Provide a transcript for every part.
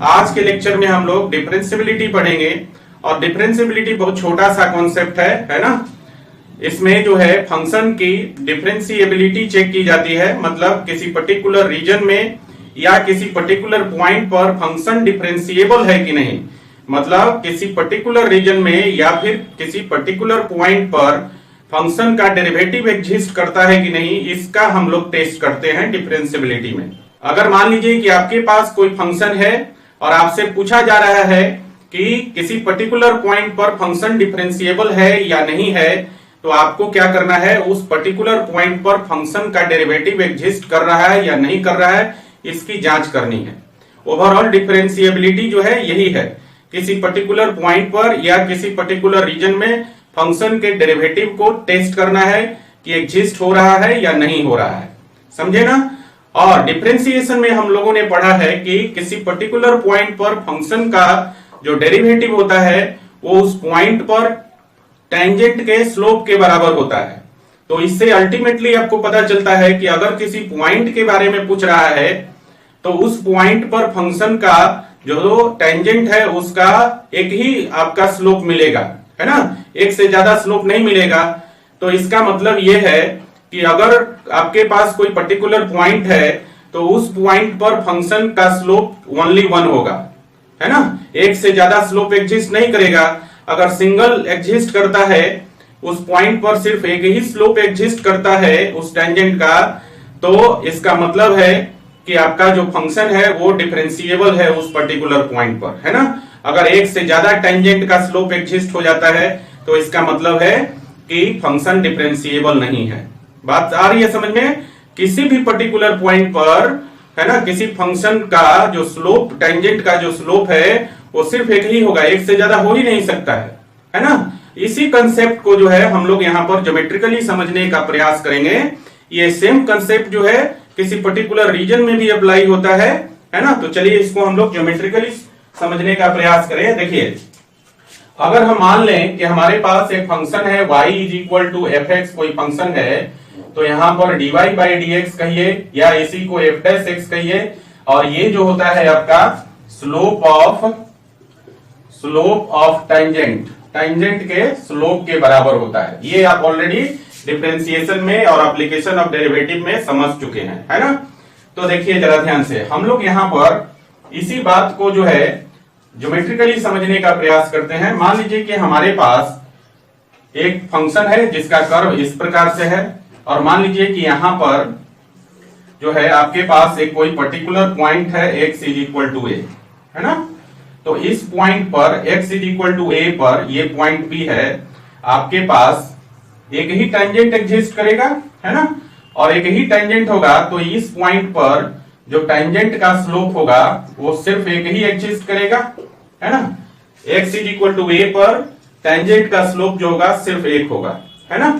आज के लेक्चर में हम लोग डिफरेंशियबिलिटी पढ़ेंगे और डिफरेंशियबिलिटी बहुत छोटा सा कॉन्सेप्ट है ना। इसमें जो है फंक्शन की डिफरेंशियबिलिटी चेक की जाती है, मतलब किसी पर्टिकुलर रीजन में या किसी पर्टिकुलर पॉइंट पर फंक्शन डिफरेंशिएबल है कि नहीं, मतलब किसी पर्टिकुलर रीजन में या फिर किसी पर्टिकुलर पॉइंट पर फंक्शन का डेरिवेटिव एग्जिस्ट करता है कि नहीं, इसका हम लोग टेस्ट करते हैं डिफरेंशियबिलिटी में। अगर मान लीजिए कि आपके पास कोई फंक्शन है और आपसे पूछा जा रहा है कि किसी पर्टिकुलर पॉइंट पर फंक्शन डिफरेंशिएबल है या नहीं है, तो आपको क्या करना है, उस पर्टिकुलर पॉइंट पर फंक्शन का डेरिवेटिव एग्जिस्ट कर रहा है या नहीं कर रहा है, इसकी जांच करनी है। ओवरऑल डिफरेंशिएबिलिटी जो है यही है, किसी पर्टिकुलर पॉइंट पर या किसी पर्टिकुलर रीजन में फंक्शन के डेरिवेटिव को टेस्ट करना है कि एग्जिस्ट हो रहा है या नहीं हो रहा है, समझे ना। और डिफरेंशिएशन में हम लोगों ने पढ़ा है कि किसी पर्टिकुलर पॉइंट पर फंक्शन का जो डेरिवेटिव होता है वो उस पॉइंट पर टेंजेंट के स्लोप के बराबर होता है। तो इससे अल्टीमेटली आपको पता चलता है कि अगर किसी पॉइंट के बारे में पूछ रहा है तो उस पॉइंट पर फंक्शन का जो टेंजेंट है उसका एक ही आपका स्लोप मिलेगा, है ना, एक से ज्यादा स्लोप नहीं मिलेगा। तो इसका मतलब यह है कि अगर आपके पास कोई पर्टिकुलर पॉइंट है तो उस पॉइंट पर फंक्शन का स्लोप ओनली 1 होगा, है ना, एक से ज्यादा स्लोप एग्जिस्ट नहीं करेगा। अगर सिंगल एग्जिस्ट करता है, उस पॉइंट पर सिर्फ एक ही स्लोप एग्जिस्ट करता है उस टेंजेंट का, तो इसका मतलब है कि आपका जो फंक्शन है वो डिफरेंशिएबल है उस पर्टिकुलर पॉइंट पर, है ना। अगर एक से ज्यादा टेंजेंट का स्लोप एग्जिस्ट हो जाता है तो इसका मतलब है कि फंक्शन डिफरेंशिएबल नहीं है। बात आ रही है समझ में। किसी भी पर्टिकुलर पॉइंट पर, है ना, किसी फंक्शन का जो स्लोप, टेंजेंट का जो स्लोप है वो सिर्फ एक ही होगा, एक से ज्यादा हो ही नहीं सकता है ना। इसी कंसेप्ट को जो है हम लोग यहाँ पर ज्योमेट्रिकली समझने का प्रयास करेंगे। ये सेम कंसेप्ट जो है किसी पर्टिकुलर रीजन में भी अप्लाई होता है ना। तो चलिए इसको हम लोग ज्योमेट्रिकली समझने का प्रयास करें। देखिए, अगर हम मान लें कि हमारे पास एक फंक्शन है y is equal to f x, कोई फंक्शन है, तो यहाँ पर dy बाई डी एक्स कहिए या इसी को f डैश एक्स कहिए, और ये जो होता है आपका स्लोप ऑफ टेंजेंट के स्लोप के बराबर होता है। ये आप ऑलरेडी डिफरेंशिएशन में और एप्लीकेशन ऑफ डेरिवेटिव में समझ चुके हैं, है ना। तो देखिए जरा ध्यान से, हम लोग यहाँ पर इसी बात को जो है ज्योमेट्रिकली समझने का प्रयास करते हैं। मान लीजिए कि हमारे पास एक फंक्शन है जिसका कर्व इस प्रकार से है, और मान लीजिए कि यहाँ पर जो है आपके पास एक कोई पर्टिकुलर पॉइंट है x इज इक्वल टू ए, है ना। तो इस पॉइंट पर x इज इक्वल टू ए पर ये पॉइंट P है, आपके पास एक ही टेंजेंट एग्जिस्ट करेगा, है ना, और एक ही टेंजेंट होगा। तो इस पॉइंट पर जो टेंजेंट का स्लोप होगा वो सिर्फ एक ही एग्जिस्ट करेगा, है ना। x इज इक्वल टू ए पर टेंजेंट का स्लोप जो होगा सिर्फ एक होगा, है ना।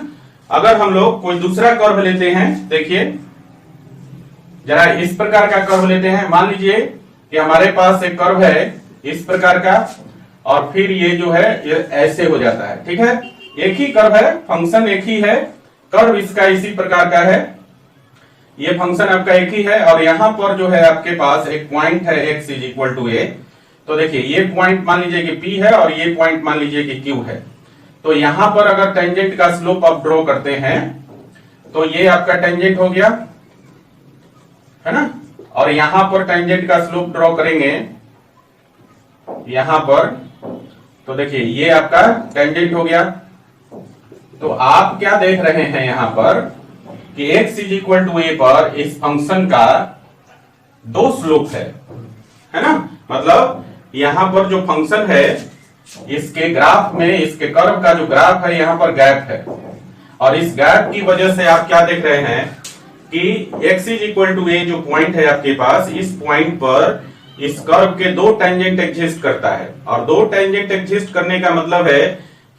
अगर हम लोग कोई दूसरा कर्व लेते हैं, देखिए जरा इस प्रकार का कर्व लेते हैं। मान लीजिए कि हमारे पास एक कर्व है इस प्रकार का, और फिर ये जो है ये ऐसे हो जाता है, ठीक है। एक ही कर्व है, फंक्शन एक ही है, कर्व इसका इसी प्रकार का है, ये फंक्शन आपका एक ही है, और यहां पर जो है आपके पास एक पॉइंट है x इज इक्वल टू ए। तो देखिए ये पॉइंट मान लीजिए कि P है और ये पॉइंट मान लीजिए कि Q है। तो यहां पर अगर टेंजेंट का स्लोप आप ड्रॉ करते हैं तो ये आपका टेंजेंट हो गया, है ना, और यहां पर टेंजेंट का स्लोप ड्रॉ करेंगे यहां पर, तो देखिए ये आपका टेंजेंट हो गया। तो आप क्या देख रहे हैं यहां पर कि x इज इक्वल टू ए पर इस फंक्शन का दो स्लोप है ना, मतलब यहां पर जो फंक्शन है इसके ग्राफ में, इसके कर्व का जो ग्राफ है यहाँ पर गैप है, और इस गैप की वजह से आप क्या देख रहे हैं कि x इज इक्वल टू ए जो पॉइंट है आपके पास, इस पॉइंट पर इस कर्व के दो टेंजेंट एग्जिस्ट करता है, और दो टेंजेंट एग्जिस्ट करने का मतलब है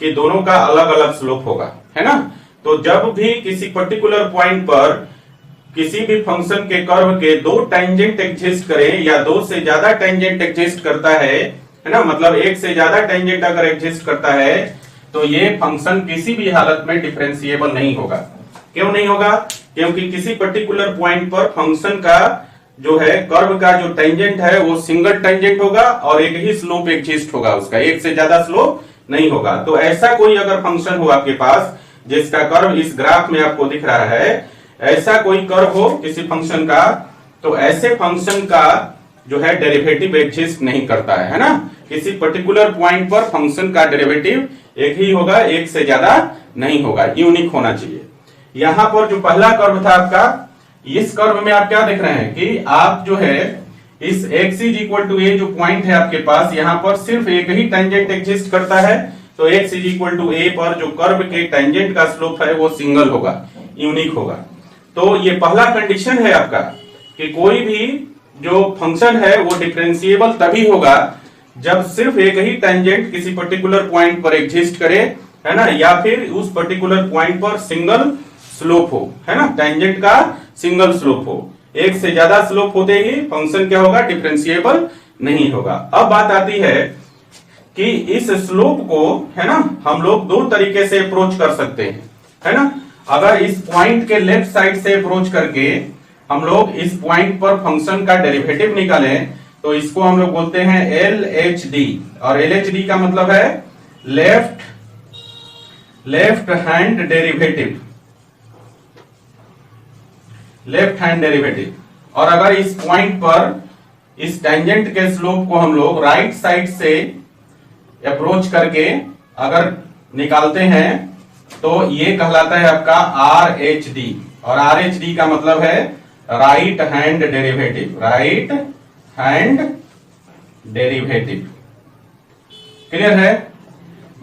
कि दोनों का अलग अलग स्लोप होगा, है ना। तो जब भी किसी पर्टिकुलर पॉइंट पर किसी भी फंक्शन के कर्व के दो टेंजेंट एग्जिस्ट करें या दो से ज्यादा टेंजेंट एग्जिस्ट करता है ना, मतलब एक से ज्यादा टेंजेंट अगर एग्जिस्ट करता है तो ये फंक्शन किसी भी हालत में डिफरेंशिएबल नहीं होगा। क्यों नहीं होगा? क्योंकि किसी पर्टिकुलर पॉइंट पर फंक्शन का जो है कर्व का जो टेंजेंट है वो सिंगल टेंजेंट होगा और एक ही स्लोप एग्जिस्ट होगा, उसका एक से ज्यादा स्लोप नहीं होगा। तो ऐसा कोई अगर फंक्शन हो आपके पास जिसका कर्व इस ग्राफ में आपको दिख रहा है, ऐसा कोई कर्व हो किसी फंक्शन का, तो ऐसे फंक्शन का जो है डेरिवेटिव एग्जिस्ट नहीं करता है ना। किसी पर्टिकुलर पॉइंट पर फंक्शन का डेरिवेटिव एक ही होगा, एक से ज्यादा नहीं होगा, यूनिक होना चाहिए। यहां पर जो पहला कर्व था आपका, इस कर्व में आप क्या देख रहे हैं कि आप जो है इस x इज इक्वल टू ए जो पॉइंट है आपके पास, यहां पर सिर्फ एक ही टेंजेंट एग्जिस्ट करता है। तो x इज इक्वल टू ए पर जो कर्व के टेंजेंट का स्लोप है वो सिंगल होगा, यूनिक होगा। तो ये पहला कंडीशन है आपका कि कोई भी जो फंक्शन है वो डिफरेंशिएबल तभी होगा जब सिर्फ एक ही टेंजेंट किसी पर्टिकुलर पॉइंट पर एग्जिस्ट करे, है ना, या फिर उस पर्टिकुलर पॉइंट पर सिंगल स्लोप हो, है ना, टेंजेंट का सिंगल स्लोप हो। एक से ज्यादा स्लोप होते ही फंक्शन क्या होगा, डिफरेंशिएबल नहीं होगा। अब बात आती है कि इस स्लोप को, है ना, हम लोग दो तरीके से अप्रोच कर सकते हैं, है ना। अगर इस पॉइंट के लेफ्ट साइड से अप्रोच करके हम लोग इस पॉइंट पर फंक्शन का डेरिवेटिव निकालें तो इसको हम लोग बोलते हैं LHD, और LHD का मतलब है left hand derivative, left hand derivative. और अगर इस पॉइंट पर इस टेंजेंट के स्लोप को हम लोग राइट साइड से अप्रोच करके अगर निकालते हैं तो ये कहलाता है आपका RHD, और RHD का मतलब है right hand derivative, right hand derivative. Clear है?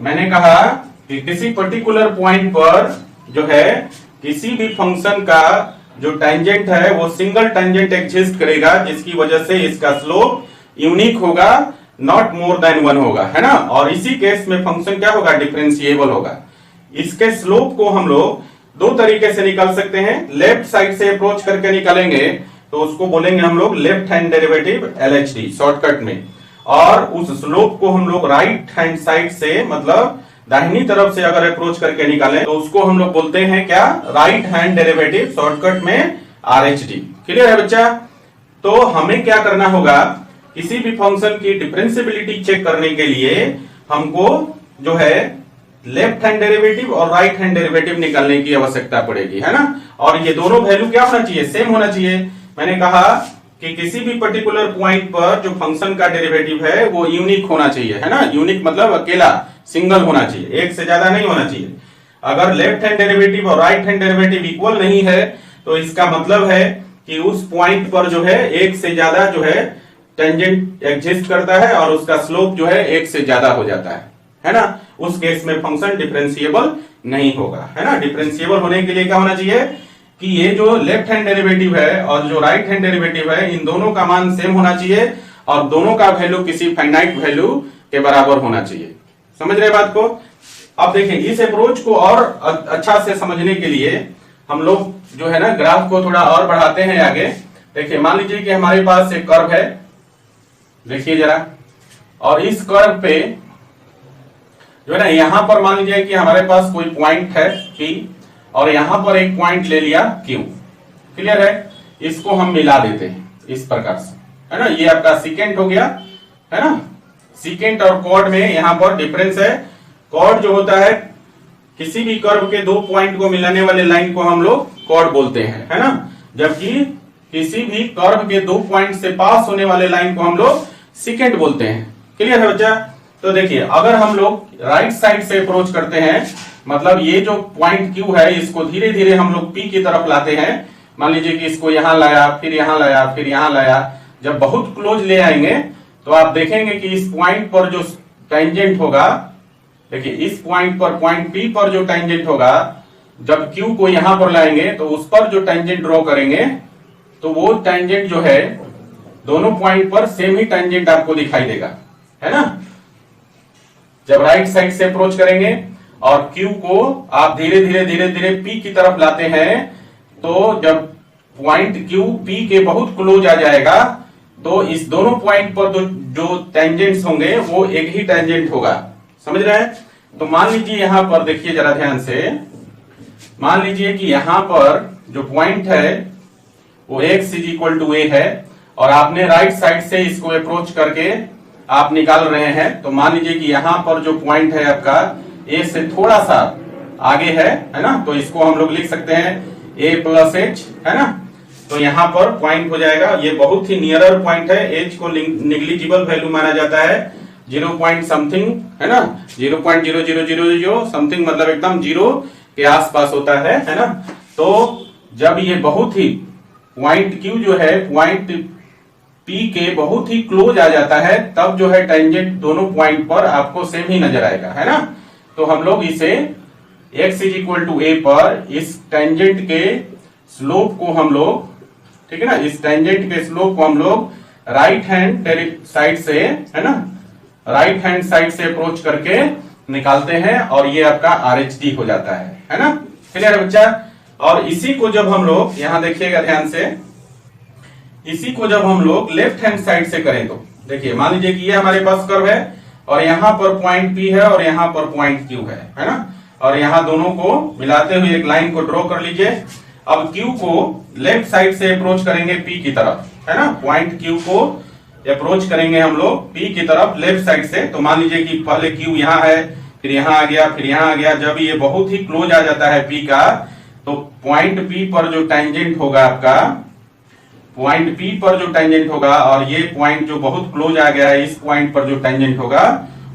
मैंने कहा कि किसी पर्टिकुलर पॉइंट पर जो है किसी भी फंक्शन का जो टेंजेंट है वो सिंगल टेंजेंट एग्जिस्ट करेगा, जिसकी वजह से इसका स्लोप यूनिक होगा, नॉट मोर देन वन होगा, है ना। और इसी केस में फंक्शन क्या होगा, डिफरेंशिएबल होगा। इसके स्लोप को हम लोग दो तरीके से निकाल सकते हैं। लेफ्ट साइड से अप्रोच करके निकालेंगे तो उसको बोलेंगे हम लोग left hand derivative LHD shortcut में, और उस स्लोप को हम लोग राइट हैंड साइड से मतलब दाहिनी तरफ से अगर अप्रोच करके निकालें तो उसको हम लोग बोलते हैं क्या, राइट हैंड डेरिवेटिव शॉर्टकट में RHD। क्लियर है बच्चा? तो हमें क्या करना होगा, किसी भी फंक्शन की डिफरेंशिएबिलिटी चेक करने के लिए हमको जो है लेफ्ट हैंड डेरिवेटिव और राइट हैंड डेरिवेटिव निकालने की आवश्यकता पड़ेगी, है ना। और ये दोनों वैल्यू क्या होना चाहिए, सेम होना चाहिए। मैंने कहा कि किसी भी पर्टिकुलर पॉइंट पर जो फंक्शन का डेरिवेटिव है वो यूनिक होना चाहिए, है ना। यूनिक मतलब अकेला सिंगल होना चाहिए, एक से ज्यादा नहीं होना चाहिए। अगर लेफ्ट हैंड डेरिवेटिव और राइट हैंड डेरिवेटिव इक्वल नहीं है तो इसका मतलब है कि उस पॉइंट पर जो है एक से ज्यादा जो है टेंजेंट एग्जिस्ट करता है और उसका स्लोप जो है एक से ज्यादा हो जाता है ना। उस केस में फंक्शन डिफरेंशिएबल नहीं होगा, है ना। डिफरेंशिएबल होने के लिए क्या होना चाहिए कि ये जो लेफ्ट हैंड डेरिवेटिव है और जो राइट हैंड डेरिवेटिव है, इन दोनों का मान सेम होना चाहिए और दोनों का वैल्यू किसी फाइनाइट वैल्यू के बराबर होना चाहिए। समझ रहे बात को? अब देखिए, इस अप्रोच को और अच्छा से समझने के लिए हम लोग जो है ना ग्राफ को थोड़ा और बढ़ाते हैं आगे। देखिए, मान लीजिए कि हमारे पास एक कर्व है, देखिए जरा, और इस कर्व पे जो है ना, यहां पर मान लीजिए कि हमारे पास कोई पॉइंट है P और यहां पर एक पॉइंट ले लिया Q। क्लियर है? इसको हम मिला देते हैं इस प्रकार से, है ना। ये आपका सीकेंट हो गया, है ना। सीकेंट और कॉर्ड में यहां पर डिफरेंस है। कॉर्ड जो होता है, किसी भी कर्व के दो पॉइंट को मिलाने वाले लाइन को हम लोग कॉर्ड बोलते हैं, है ना। जबकि किसी भी कर्व के दो पॉइंट से पास होने वाले लाइन को हम लोग सीकेंट बोलते हैं। क्लियर है बच्चा? तो देखिए, अगर हम लोग राइट साइड से अप्रोच करते हैं, मतलब ये जो पॉइंट Q है इसको धीरे धीरे हम लोग P की तरफ लाते हैं। मान लीजिए कि इसको यहां लाया, फिर यहां लाया, फिर यहां लाया। जब बहुत क्लोज ले आएंगे तो आप देखेंगे कि इस पॉइंट पर जो टेंजेंट होगा, देखिए इस पॉइंट पर, पॉइंट P पर जो टेंजेंट होगा, जब Q को यहां पर लाएंगे तो उस पर जो टेंजेंट ड्रॉ करेंगे तो वो टेंजेंट जो है दोनों पॉइंट पर सेम ही टेंजेंट आपको दिखाई देगा, है ना। जब राइट साइड से अप्रोच करेंगे और Q को आप धीरे धीरे P की तरफ लाते हैं, तो जब पॉइंट Q P के बहुत क्लोज आ जाएगा तो इस दोनों पॉइंट पर जो टेंजेंट्स होंगे वो एक ही टेंजेंट होगा। समझ रहे हैं? तो मान लीजिए यहां पर देखिए जरा ध्यान से, मान लीजिए कि यहां पर जो पॉइंट है वो x is equal to a है और आपने राइट साइड से इसको अप्रोच करके आप निकाल रहे हैं, तो मान लीजिए कि यहां पर जो पॉइंट है आपका ए से थोड़ा सा आगे है ना, तो इसको हम लोग लिख सकते हैं a प्लस एच, है ना। तो यहाँ पर पॉइंट हो जाएगा, ये बहुत ही नियरर पॉइंट है, एच को निग्लिजिबल वैल्यू माना जाता है, 0 पॉइंट समथिंग, है ना, 0.0000 समथिंग, मतलब एकदम जीरो के आसपास होता है ना। तो जब ये बहुत ही पॉइंट क्यू जो है पॉइंट पी के बहुत ही क्लोज आ जाता है, तब जो है टेंजेंट दोनों पॉइंट पर आपको सेम ही नजर आएगा, है ना। तो हम लोग इसे x इज इक्वल टू ए पर इस टेंजेंट के स्लोप को हम लोग, ठीक है ना, इस टेंजेंट के स्लोप को हम लोग राइट हैंड साइड से, है ना, राइट हैंड साइड से अप्रोच करके निकालते हैं, और ये आपका RHD हो जाता है ना। क्लियर है बच्चा। और इसी को जब हम लोग, यहां देखिएगा ध्यान से, इसी को जब हम लोग लेफ्ट हैंड साइड से करें तो देखिए, मान लीजिए कि ये हमारे पास कर्व है और यहां पर पॉइंट P है और यहां पर पॉइंट Q है ना, और यहां दोनों को मिलाते हुए एक लाइन को ड्रॉ कर लीजिए। अब Q को लेफ्ट साइड से अप्रोच करेंगे P की तरफ, है ना, पॉइंट Q को अप्रोच करेंगे हम लोग P की तरफ लेफ्ट साइड से। तो मान लीजिए कि पहले Q यहाँ है, फिर यहाँ आ गया, फिर यहाँ आ गया। जब ये बहुत ही क्लोज आ जाता है P का, तो पॉइंट P पर जो टेंजेंट होगा आपका, पॉइंट P पर जो टेंजेंट होगा, और ये पॉइंट जो बहुत क्लोज आ गया है, इस पॉइंट पर जो टेंजेंट होगा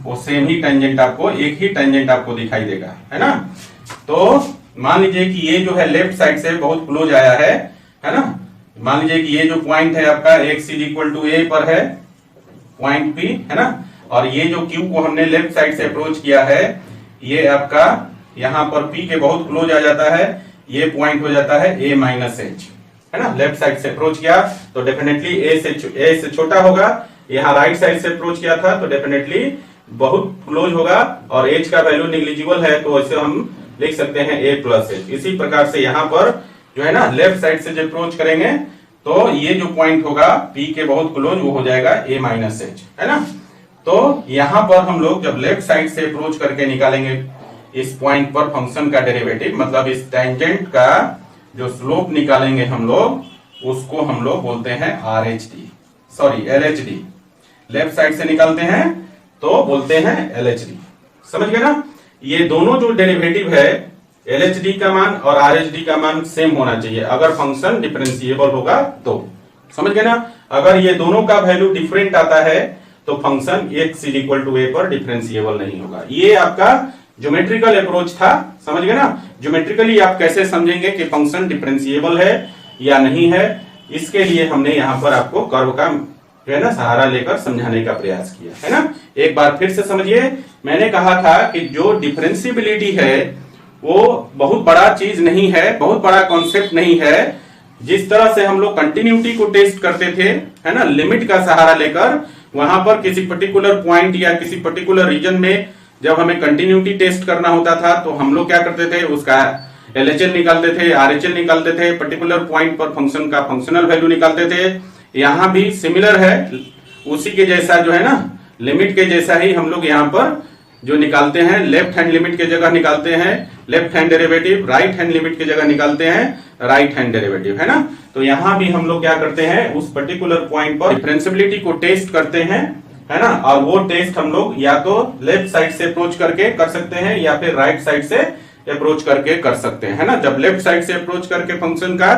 वो सेम ही टेंजेंट आपको, एक ही टेंजेंट आपको दिखाई देगा, है ना। तो मान लीजिए कि ये जो है लेफ्ट साइड से बहुत क्लोज आया है ना। मान लीजिए कि ये जो पॉइंट है आपका x इज इक्वल टू ए पर है पॉइंट P, है ना, और ये जो Q को हमने लेफ्ट साइड से अप्रोच किया है, ये आपका यहां पर P के बहुत क्लोज आ जाता है, ये पॉइंट हो जाता है a माइनस एच, है ना। लेफ्ट साइड से अप्रोच किया तो डेफिनेटली a से छोटा होगा, यहाँ राइट साइड से अप्रोच किया था तो डेफिनेटली बहुत क्लोज होगा, और h का वैल्यू निग्लिजिबल है, तो इसे हम लिख सकते हैं a प्लस एच। इसी प्रकार से यहाँ पर जो है ना, लेफ्ट साइड से जब अप्रोच करेंगे तो ये जो पॉइंट होगा P के बहुत क्लोज, वो हो जाएगा a माइनस एच, है ना। तो यहाँ पर हम लोग जब लेफ्ट साइड से अप्रोच करके निकालेंगे इस पॉइंट पर फंक्शन का डेरिवेटिव, मतलब इस टेंजेंट का जो स्लोप निकालेंगे हम लोग, उसको हम लोग बोलते हैं LHD। लेफ्ट साइड से निकालते हैं तो बोलते हैं LHD, समझ गए ना। ये दोनों जो डेरिवेटिव है, LHD का मान और RHD का मान सेम होना चाहिए अगर फंक्शन डिफरेंशिएबल होगा तो, समझ गए ना। अगर ये दोनों का वैल्यू डिफरेंट आता है तो function x is equal to a पर डिफरेंशिएबल नहीं होगा। ये आपका ज्योमेट्रिकल अप्रोच था, समझ गए ना। ज्योमेट्रिकली आप कैसे समझेंगे कि फंक्शन डिफरेंशिएबल है या नहीं है, इसके लिए हमने यहाँ पर आपको कर्व का जो है ना सहारा लेकर समझाने का प्रयास किया, है ना। एक बार फिर से समझिए, मैंने कहा था कि जो डिफरेंशिएबिलिटी है वो बहुत बड़ा चीज नहीं है, बहुत बड़ा कॉन्सेप्ट नहीं है। जिस तरह से हम लोग कंटिन्यूटी को टेस्ट करते थे, है ना, लिमिट का सहारा लेकर, वहां पर किसी पर्टिकुलर पॉइंट या किसी पर्टिकुलर रीजन में जब हमें कंटिन्यूटी टेस्ट करना होता था तो हम लोग क्या करते थे, उसका LHL निकालते थे, RHL निकालते थे, पर्टिकुलर पॉइंट पर फंक्शन का फंक्शनल वैल्यू निकालते थे। यहाँ भी सिमिलर है, उसी के जैसा जो है ना, लिमिट के जैसा ही हम लोग यहाँ पर जो निकालते हैं, लेफ्ट हैंड लिमिट के जगह निकालते हैं left hand derivative, right hand limit की जगह निकालते हैं राइट हैंड डेरिवेटिव, है ना। तो यहाँ भी हम लोग क्या करते हैं, उस पर्टिकुलर पॉइंट पर डिफरेंशिएबिलिटी को टेस्ट करते हैं, है ना। और वो टेस्ट हम लोग या तो लेफ्ट साइड से अप्रोच करके कर सकते हैं या फिर राइट साइड से अप्रोच करके कर सकते हैं, है ना। जब लेफ्ट साइड से अप्रोच करके फंक्शन का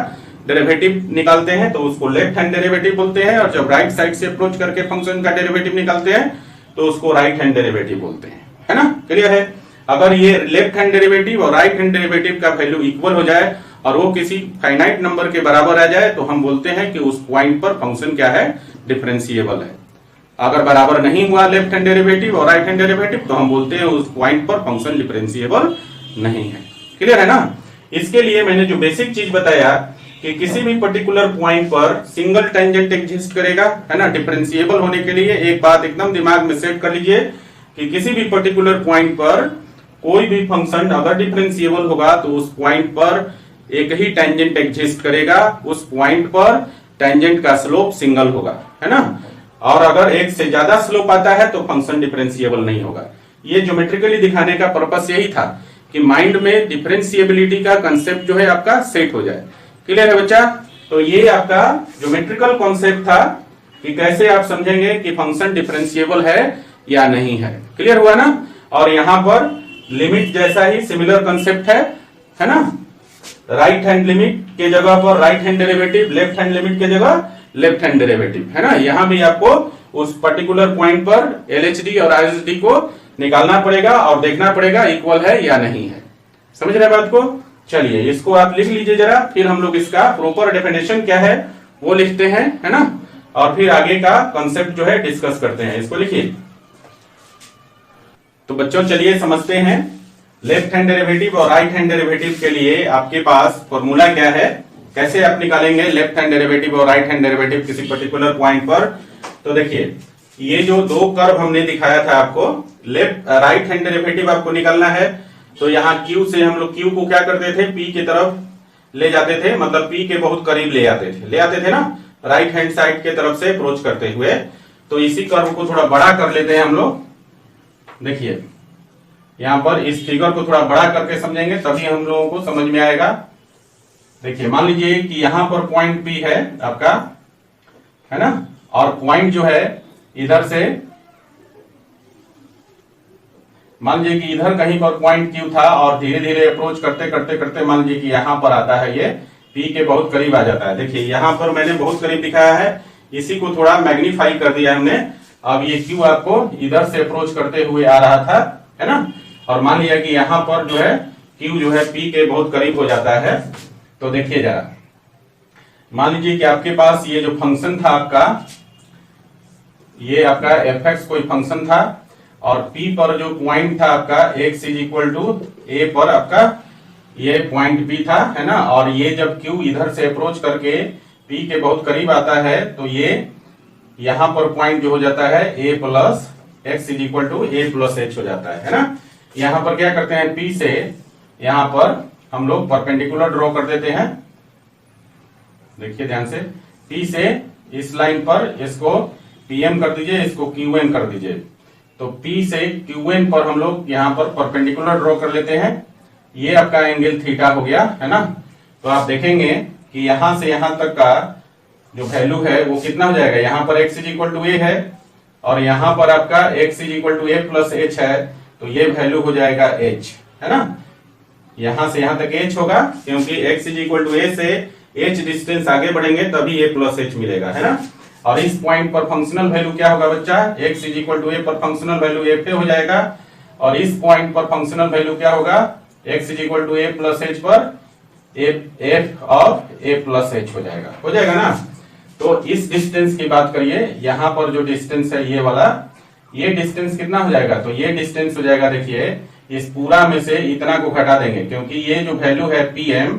डेरिवेटिव निकालते हैं तो उसको लेफ्ट हैंड डेरिवेटिव बोलते हैं, और जब राइट साइड से अप्रोच करके फंक्शन का डेरिवेटिव निकालते हैं तो उसको राइट हैंड डेरिवेटिव बोलते हैं, है ना। क्लियर है। अगर ये लेफ्ट हैंड डेरिवेटिव और राइट हैंड डेरिवेटिव का वैल्यू इक्वल हो जाए और वो किसी फाइनाइट नंबर के बराबर आ जाए तो हम बोलते हैं कि उस पॉइंट पर फंक्शन क्या है, डिफरेंशिएबल है। अगर बराबर नहीं हुआ लेफ्ट हैंड डेरिवेटिव और राइट हैंड डेरिवेटिव तो हम बोलते हैं उस पॉइंट पर फंक्शन डिफरेंशिएबल नहीं है। क्लियर है ना। इसके लिए मैंने जो बेसिक चीज बताया कि किसी भी पर्टिकुलर पॉइंट पर सिंगल टेंजेंट एग्जिस्ट करेगा, है ना। डिफरेंशिएबल होने के लिए एक बात एकदम दिमाग में सेट कर लीजिए कि किसी भी पर्टिकुलर पॉइंट पर कोई भी फंक्शन अगर डिफरेंशिएबल होगा तो उस पॉइंट पर एक ही टेंजेंट एग्जिस्ट करेगा, उस पॉइंट पर टेंजेंट का स्लोप सिंगल होगा, है ना। और अगर एक से ज्यादा स्लोप आता है तो फंक्शन डिफरेंशिएबल नहीं होगा। ये ज्योमेट्रिकली दिखाने का पर्पस यही था कि माइंड में डिफरेंशिएबिलिटी का कंसेप्ट जो है आपका सेट हो जाए। क्लियर है बच्चा। तो ये आपका ज्योमेट्रिकल कॉन्सेप्ट था कि कैसे आप समझेंगे कि फंक्शन डिफरेंशिएबल है या नहीं है। क्लियर हुआ ना। और यहां पर लिमिट जैसा ही सिमिलर कंसेप्ट है ना। राइट हैंड लिमिट के जगह पर right hand derivative, left hand limit के जगह लेफ्ट हैंड डेरिवेटिव, है ना। यहां भी आपको उस पर्टिकुलर पॉइंट पर एलएचडी और आईएचडी को निकालना पड़ेगा और देखना पड़ेगा इक्वल है या नहीं है। समझ रहे बात को। चलिए इसको आप लिख लीजिए जरा, फिर हम लोग इसका प्रॉपर डेफिनेशन क्या है वो लिखते हैं, है ना। और फिर आगे का कॉन्सेप्ट जो है डिस्कस करते हैं। इसको लिखिए। तो बच्चों चलिए समझते हैं लेफ्ट हैंड डेरिवेटिव और राइट हैंड डेरिवेटिव के लिए आपके पास फॉर्मूला क्या है, कैसे आप निकालेंगे लेफ्ट हैंड डेरिवेटिव और राइट हैंड डेरिवेटिव किसी पर्टिकुलर पॉइंट पर। तो देखिए ये जो दो कर्व हमने दिखाया था आपको, लेफ्ट राइट हैंड डेरिवेटिव आपको निकालना है। तो यहाँ Q से हम लोग Q को क्या करते थे, P की तरफ ले जाते थे, मतलब P के बहुत करीब ले आते थे ना, राइट हैंड साइड के तरफ से अप्रोच करते हुए। तो इसी कर्व को थोड़ा बड़ा कर लेते हैं हम लोग। देखिए यहां पर इस फिगर को थोड़ा बड़ा करके समझेंगे तभी हम लोगों को समझ में आएगा। देखिए मान लीजिए कि यहां पर पॉइंट P है आपका, है ना, और पॉइंट जो है इधर से, मान लीजिए कि इधर कहीं पर पॉइंट Q था और धीरे धीरे अप्रोच करते करते करते मान लीजिए कि यहां पर आता है, ये P के बहुत करीब आ जाता है। देखिए यहां पर मैंने बहुत करीब दिखाया है, इसी को थोड़ा मैग्नीफाई कर दिया हमने। अब ये Q आपको इधर से अप्रोच करते हुए आ रहा था, है ना, और मान लिया कि यहां पर जो है Q जो है P के बहुत करीब हो जाता है। तो देखिए जरा, मान लीजिए कि आपके पास ये जो फंक्शन था आपका, ये आपका fx कोई फंक्शन था और P पर जो पॉइंट था आपका x is equal to a पर आपका ये पॉइंट P था, है ना। और ये जब Q इधर से अप्रोच करके P के बहुत करीब आता है तो ये यहां पर पॉइंट जो हो जाता है a plus x is equal to a plus h हो जाता है ना। यहां पर क्या करते हैं, P से यहां पर हम लोग परपेंडिकुलर ड्रॉ कर देते हैं। देखिए ध्यान से, P से इस लाइन पर इसको PM कर दीजिए, इसको QN कर दीजिए। तो P से QN पर हम लोग यहाँ पर परपेंडिकुलर ड्रॉ कर लेते हैं। ये आपका एंगल थीटा हो गया, है ना। तो आप देखेंगे कि यहां से यहां तक का जो वैल्यू है वो कितना हो जाएगा, यहाँ पर x is equal to a है और यहाँ पर आपका x is equal to a plus h है, तो ये वैल्यू हो जाएगा h, है ना। यहां से यहां तक h होगा क्योंकि x is equal to a से h डिस्टेंस आगे बढ़ेंगे तभी a प्लस h मिलेगा, है ना। और इस पॉइंट पर फंक्शनल वैल्यू क्या होगा बच्चा, x is equal to a पर फंक्शनल वैल्यू f हो जाएगा और इस पॉइंट पर फंक्शनल वैल्यू क्या होगा, x is equal to a plus h पर f of a plus h हो जाएगा ना। तो इस डिस्टेंस की बात करिए, यहाँ पर जो डिस्टेंस है ये वाला, ये डिस्टेंस कितना हो जाएगा, तो ये डिस्टेंस हो जाएगा, देखिए इस पूरा में से इतना को घटा देंगे क्योंकि ये जो वैल्यू है PM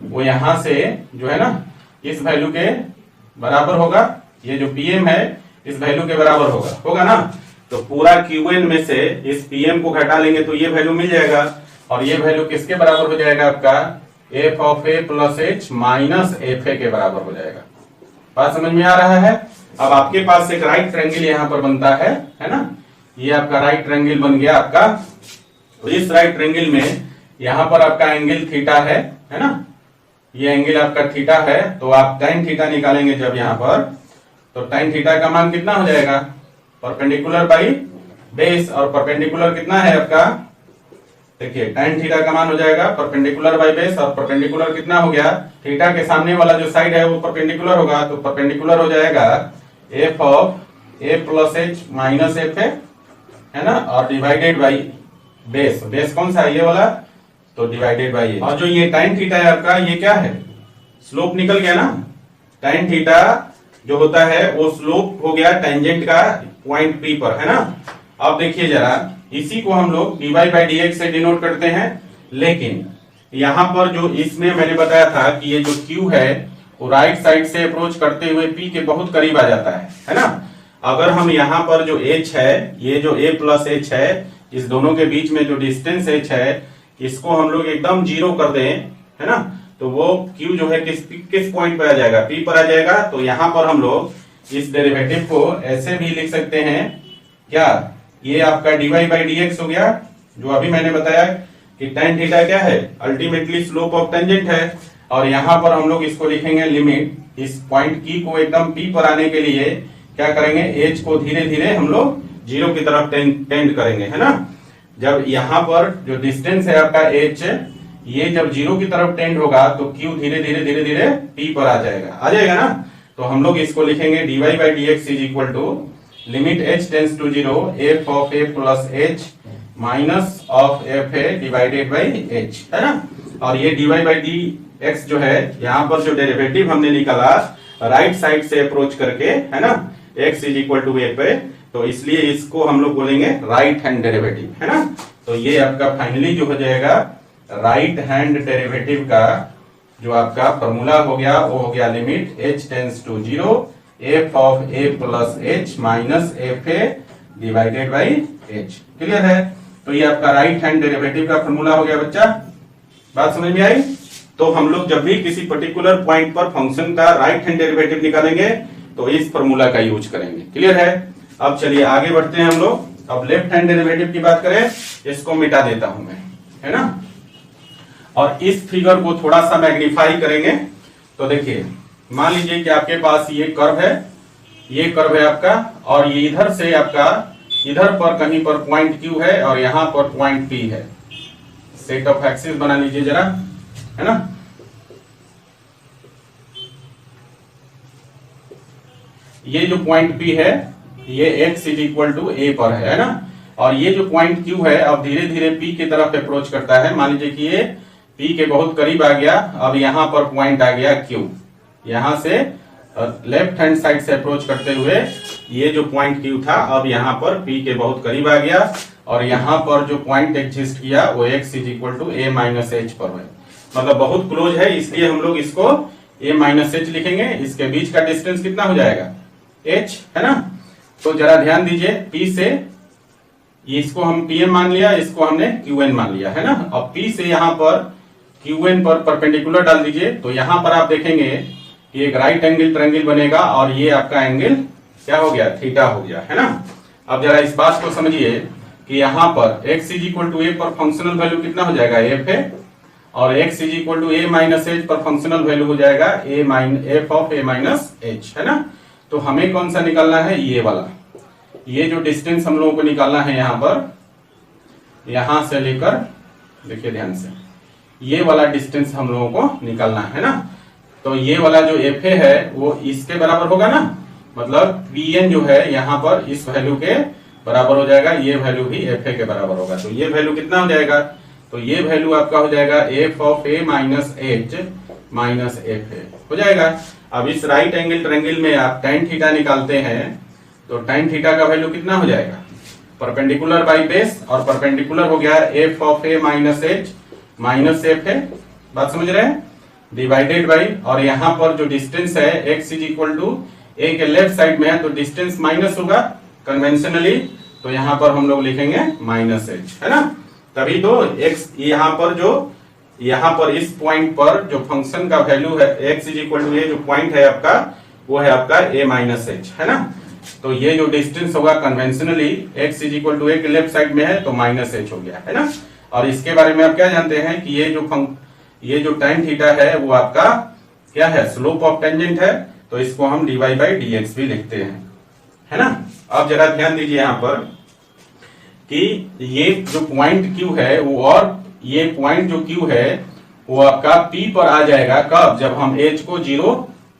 वो यहां से जो है ना इस वैल्यू के बराबर होगा, ये जो PM है इस वैल्यू के बराबर होगा ना। तो पूरा QN में से इस PM को घटा लेंगे तो ये वैल्यू मिल जाएगा और ये वैल्यू किसके बराबर हो जाएगा आपका, f of a plus h minus fa के बराबर हो जाएगा। बात समझ में आ रहा है। अब आपके पास एक राइट ट्रायंगल यहाँ पर बनता है ना, ये आपका राइट ट्रायंगल बन गया आपका। तो इस राइट ट्रायंगल में यहाँ पर आपका एंगल थीटा है ना, ये एंगल आपका थीटा है। तो आप tan थीटा निकालेंगे जब यहाँ पर, तो tan थीटा का मान कितना हो जाएगा, परपेंडिकुलर बाई बेस, और परपेंडिकुलर कितना है आपका, देखिए tan थीटा का मान हो जाएगा परपेंडिकुलर बाई बेस, और परपेंडिकुलर कितना हो गया, थीटा के सामने वाला जो साइड है वो परपेंडिकुलर होगा, तो परपेंडिकुलर हो जाएगा f of a plus h minus f है ना, और डिवाइडेड बाई बेस कौन सा है, ये वाला, तो डिवाइडेड बाई ये। और जो ये tan थीटा है आपका, ये क्या है, स्लोप निकल गया ना। tan थीटा जो होता है वो स्लोप हो गया टेंजेंट का पॉइंट P पर, है ना। अब देखिए जरा, इसी को हम लोग dy बाई dx से डिनोट करते हैं, लेकिन यहाँ पर जो इसमें मैंने बताया था कि ये जो Q है वो राइट साइड से अप्रोच करते हुए P के बहुत करीब आ जाता है ना। अगर हम यहाँ पर जो h है, ये जो a प्लस h है, इस दोनों के बीच में जो डिस्टेंस h है, इसको हम लोग एकदम जीरो कर दें, है ना, तो वो Q जो है किस पॉइंट पर आ जाएगा, P पर आ जाएगा। तो यहाँ पर हम लोग इस डेरिवेटिव को ऐसे भी लिख सकते हैं, क्या, ये आपका dy बाई dx हो गया, जो अभी मैंने बताया कि tan थीटा क्या है, अल्टीमेटली स्लोप ऑफ टेंजेंट है। और यहाँ पर हम लोग इसको लिखेंगे लिमिट, इस पॉइंट की को एकदम पी पर आने के लिए क्या करेंगे, एच को धीरे धीरे हम लोग जीरो की तरफ टेंड करेंगे, है ना। जब यहाँ पर जो डिस्टेंस है आपका एच, ये जब जीरो की तरफ टेंड होगा तो क्यू धीरे धीरे धीरे धीरे पी पर आ जाएगा ना। तो हम लोग इसको लिखेंगे dy by d x is equal to limit h tends to zero f of a plus h minus of F A divided by h, है ना। और ये dy बाई डी एक्स जो है, यहाँ पर जो डेरिवेटिव हमने निकाला राइट साइड से अप्रोच करके, है ना, x इज इक्वल टू ए पे, तो इसलिए इसको हम लोग बोलेंगे राइट हैंड डेरिवेटिव, है ना। तो ये आपका फाइनली जो हो जाएगा राइट हैंड डेरिवेटिव का जो आपका फॉर्मूला हो गया वो हो गया limit h tends to zero f of a plus h minus f A divided by h. Clear है। तो ये आपका राइट हैंड डेरिवेटिव का फॉर्मूला हो गया बच्चा, बात समझ में आई। तो हम लोग जब भी किसी पर्टिकुलर पॉइंट पर फंक्शन का राइट हैंड डेरिवेटिव निकालेंगे तो इस फॉर्मूला का यूज करेंगे। क्लियर है। अब चलिए आगे बढ़ते हैं हम लोग। अब लेफ्ट हैंड डेरिवेटिव की बात करें, इसको मिटा देता हूं मैं, है ना। और इस फिगर को थोड़ा सा मैग्नीफाई करेंगे तो देखिए, मान लीजिए कि आपके पास ये कर्व है, ये कर्व है आपका, और ये इधर से आपका इधर पर कहीं पर पॉइंट Q है और यहां पर पॉइंट P है। सेट ऑफ एक्सिस बना लीजिए जरा, है ना। ये जो पॉइंट P है ये x इज इक्वल टू ए पर है ना। और ये जो पॉइंट Q है अब धीरे धीरे P की तरफ अप्रोच करता है। मान लीजिए कि ये P के बहुत करीब आ गया, अब यहां पर पॉइंट आ गया Q। यहां से लेफ्ट हैंड साइड से अप्रोच करते हुए ये जो पॉइंट Q था अब यहां पर P के बहुत करीब आ गया, और यहां पर जो पॉइंट एग्जिस्ट किया वो x is equal to a minus h पर है, मतलब बहुत क्लोज है, इसलिए हम लोग इसको a माइनस एच लिखेंगे। इसके बीच का डिस्टेंस कितना हो जाएगा, h, है ना। तो जरा ध्यान दीजिए, P से इसको हम Pm मान लिया, इसको हमने Qn मान लिया, है ना। अब P से यहाँ पर Qn पर परपेंडिकुलर डाल दीजिए, तो यहाँ पर आप देखेंगे कि एक राइट एंगल ट्रायंगल बनेगा और ये आपका एंगल क्या हो गया, थीटा हो गया, है ना। अब जरा इस बात को समझिए कि यहाँ पर x इज इक्वल टू ए पर फंक्शनल वैल्यू कितना हो जाएगा, एफ है, और x is equal to a minus h पर फंक्शनल वैल्यू हो जाएगा f of A minus h, है ना। तो हमें कौन सा निकालना है, ये वाला, ये जो डिस्टेंस हम लोगों को निकालना है यहाँ पर, यहां से लेकर, देखिए ध्यान से, ये वाला डिस्टेंस हम लोगों को निकालना है ना। तो ये वाला जो एफ है वो इसके बराबर होगा ना, मतलब Pn जो है यहाँ पर इस वैल्यू के बराबर हो जाएगा, ये वैल्यू भी एफ के बराबर होगा। तो ये वैल्यू कितना हो जाएगा, तो ये वैल्यू आपका हो जाएगा f of A minus H minus f ए हो जाएगा। अब इस राइट एंगल ट्रायंगल में आप tan थीटा निकालते हैं तो tan थीटा का वैल्यू कितना हो जाएगा, परपेंडिकुलर बाई बेस, और परपेंडिकुलर हो गया F of A minus H minus F है, बात समझ रहे हैं, डिवाइडेड बाई, और यहाँ पर जो डिस्टेंस है x is equal to A के लेफ्ट साइड में है तो डिस्टेंस माइनस होगा कन्वेंशनली, तो यहाँ पर हम लोग लिखेंगे माइनस एच, है ना। तभी तो x यहाँ पर जो यहाँ पर इस पॉइंट पर जो फंक्शन का वैल्यू है x इज इक्वल टू ए, जो पॉइंट है आपका वो है आपका a माइनस एच, है ना। तो ये जो डिस्टेंस होगा conventionally x is equal to A के लेफ्ट साइड में है तो माइनस एच हो गया, है ना। और इसके बारे में आप क्या जानते हैं कि ये जो tan थीटा है वो आपका क्या है, स्लोप ऑफ टेंजेंट है, तो इसको हम dy बाई डी एक्स भी लिखते हैं, है ना। अब जरा ध्यान दीजिए यहाँ पर कि ये जो पॉइंट Q है वो, और ये पॉइंट जो Q है वो आपका P पर आ जाएगा कब, जब हम h को जीरो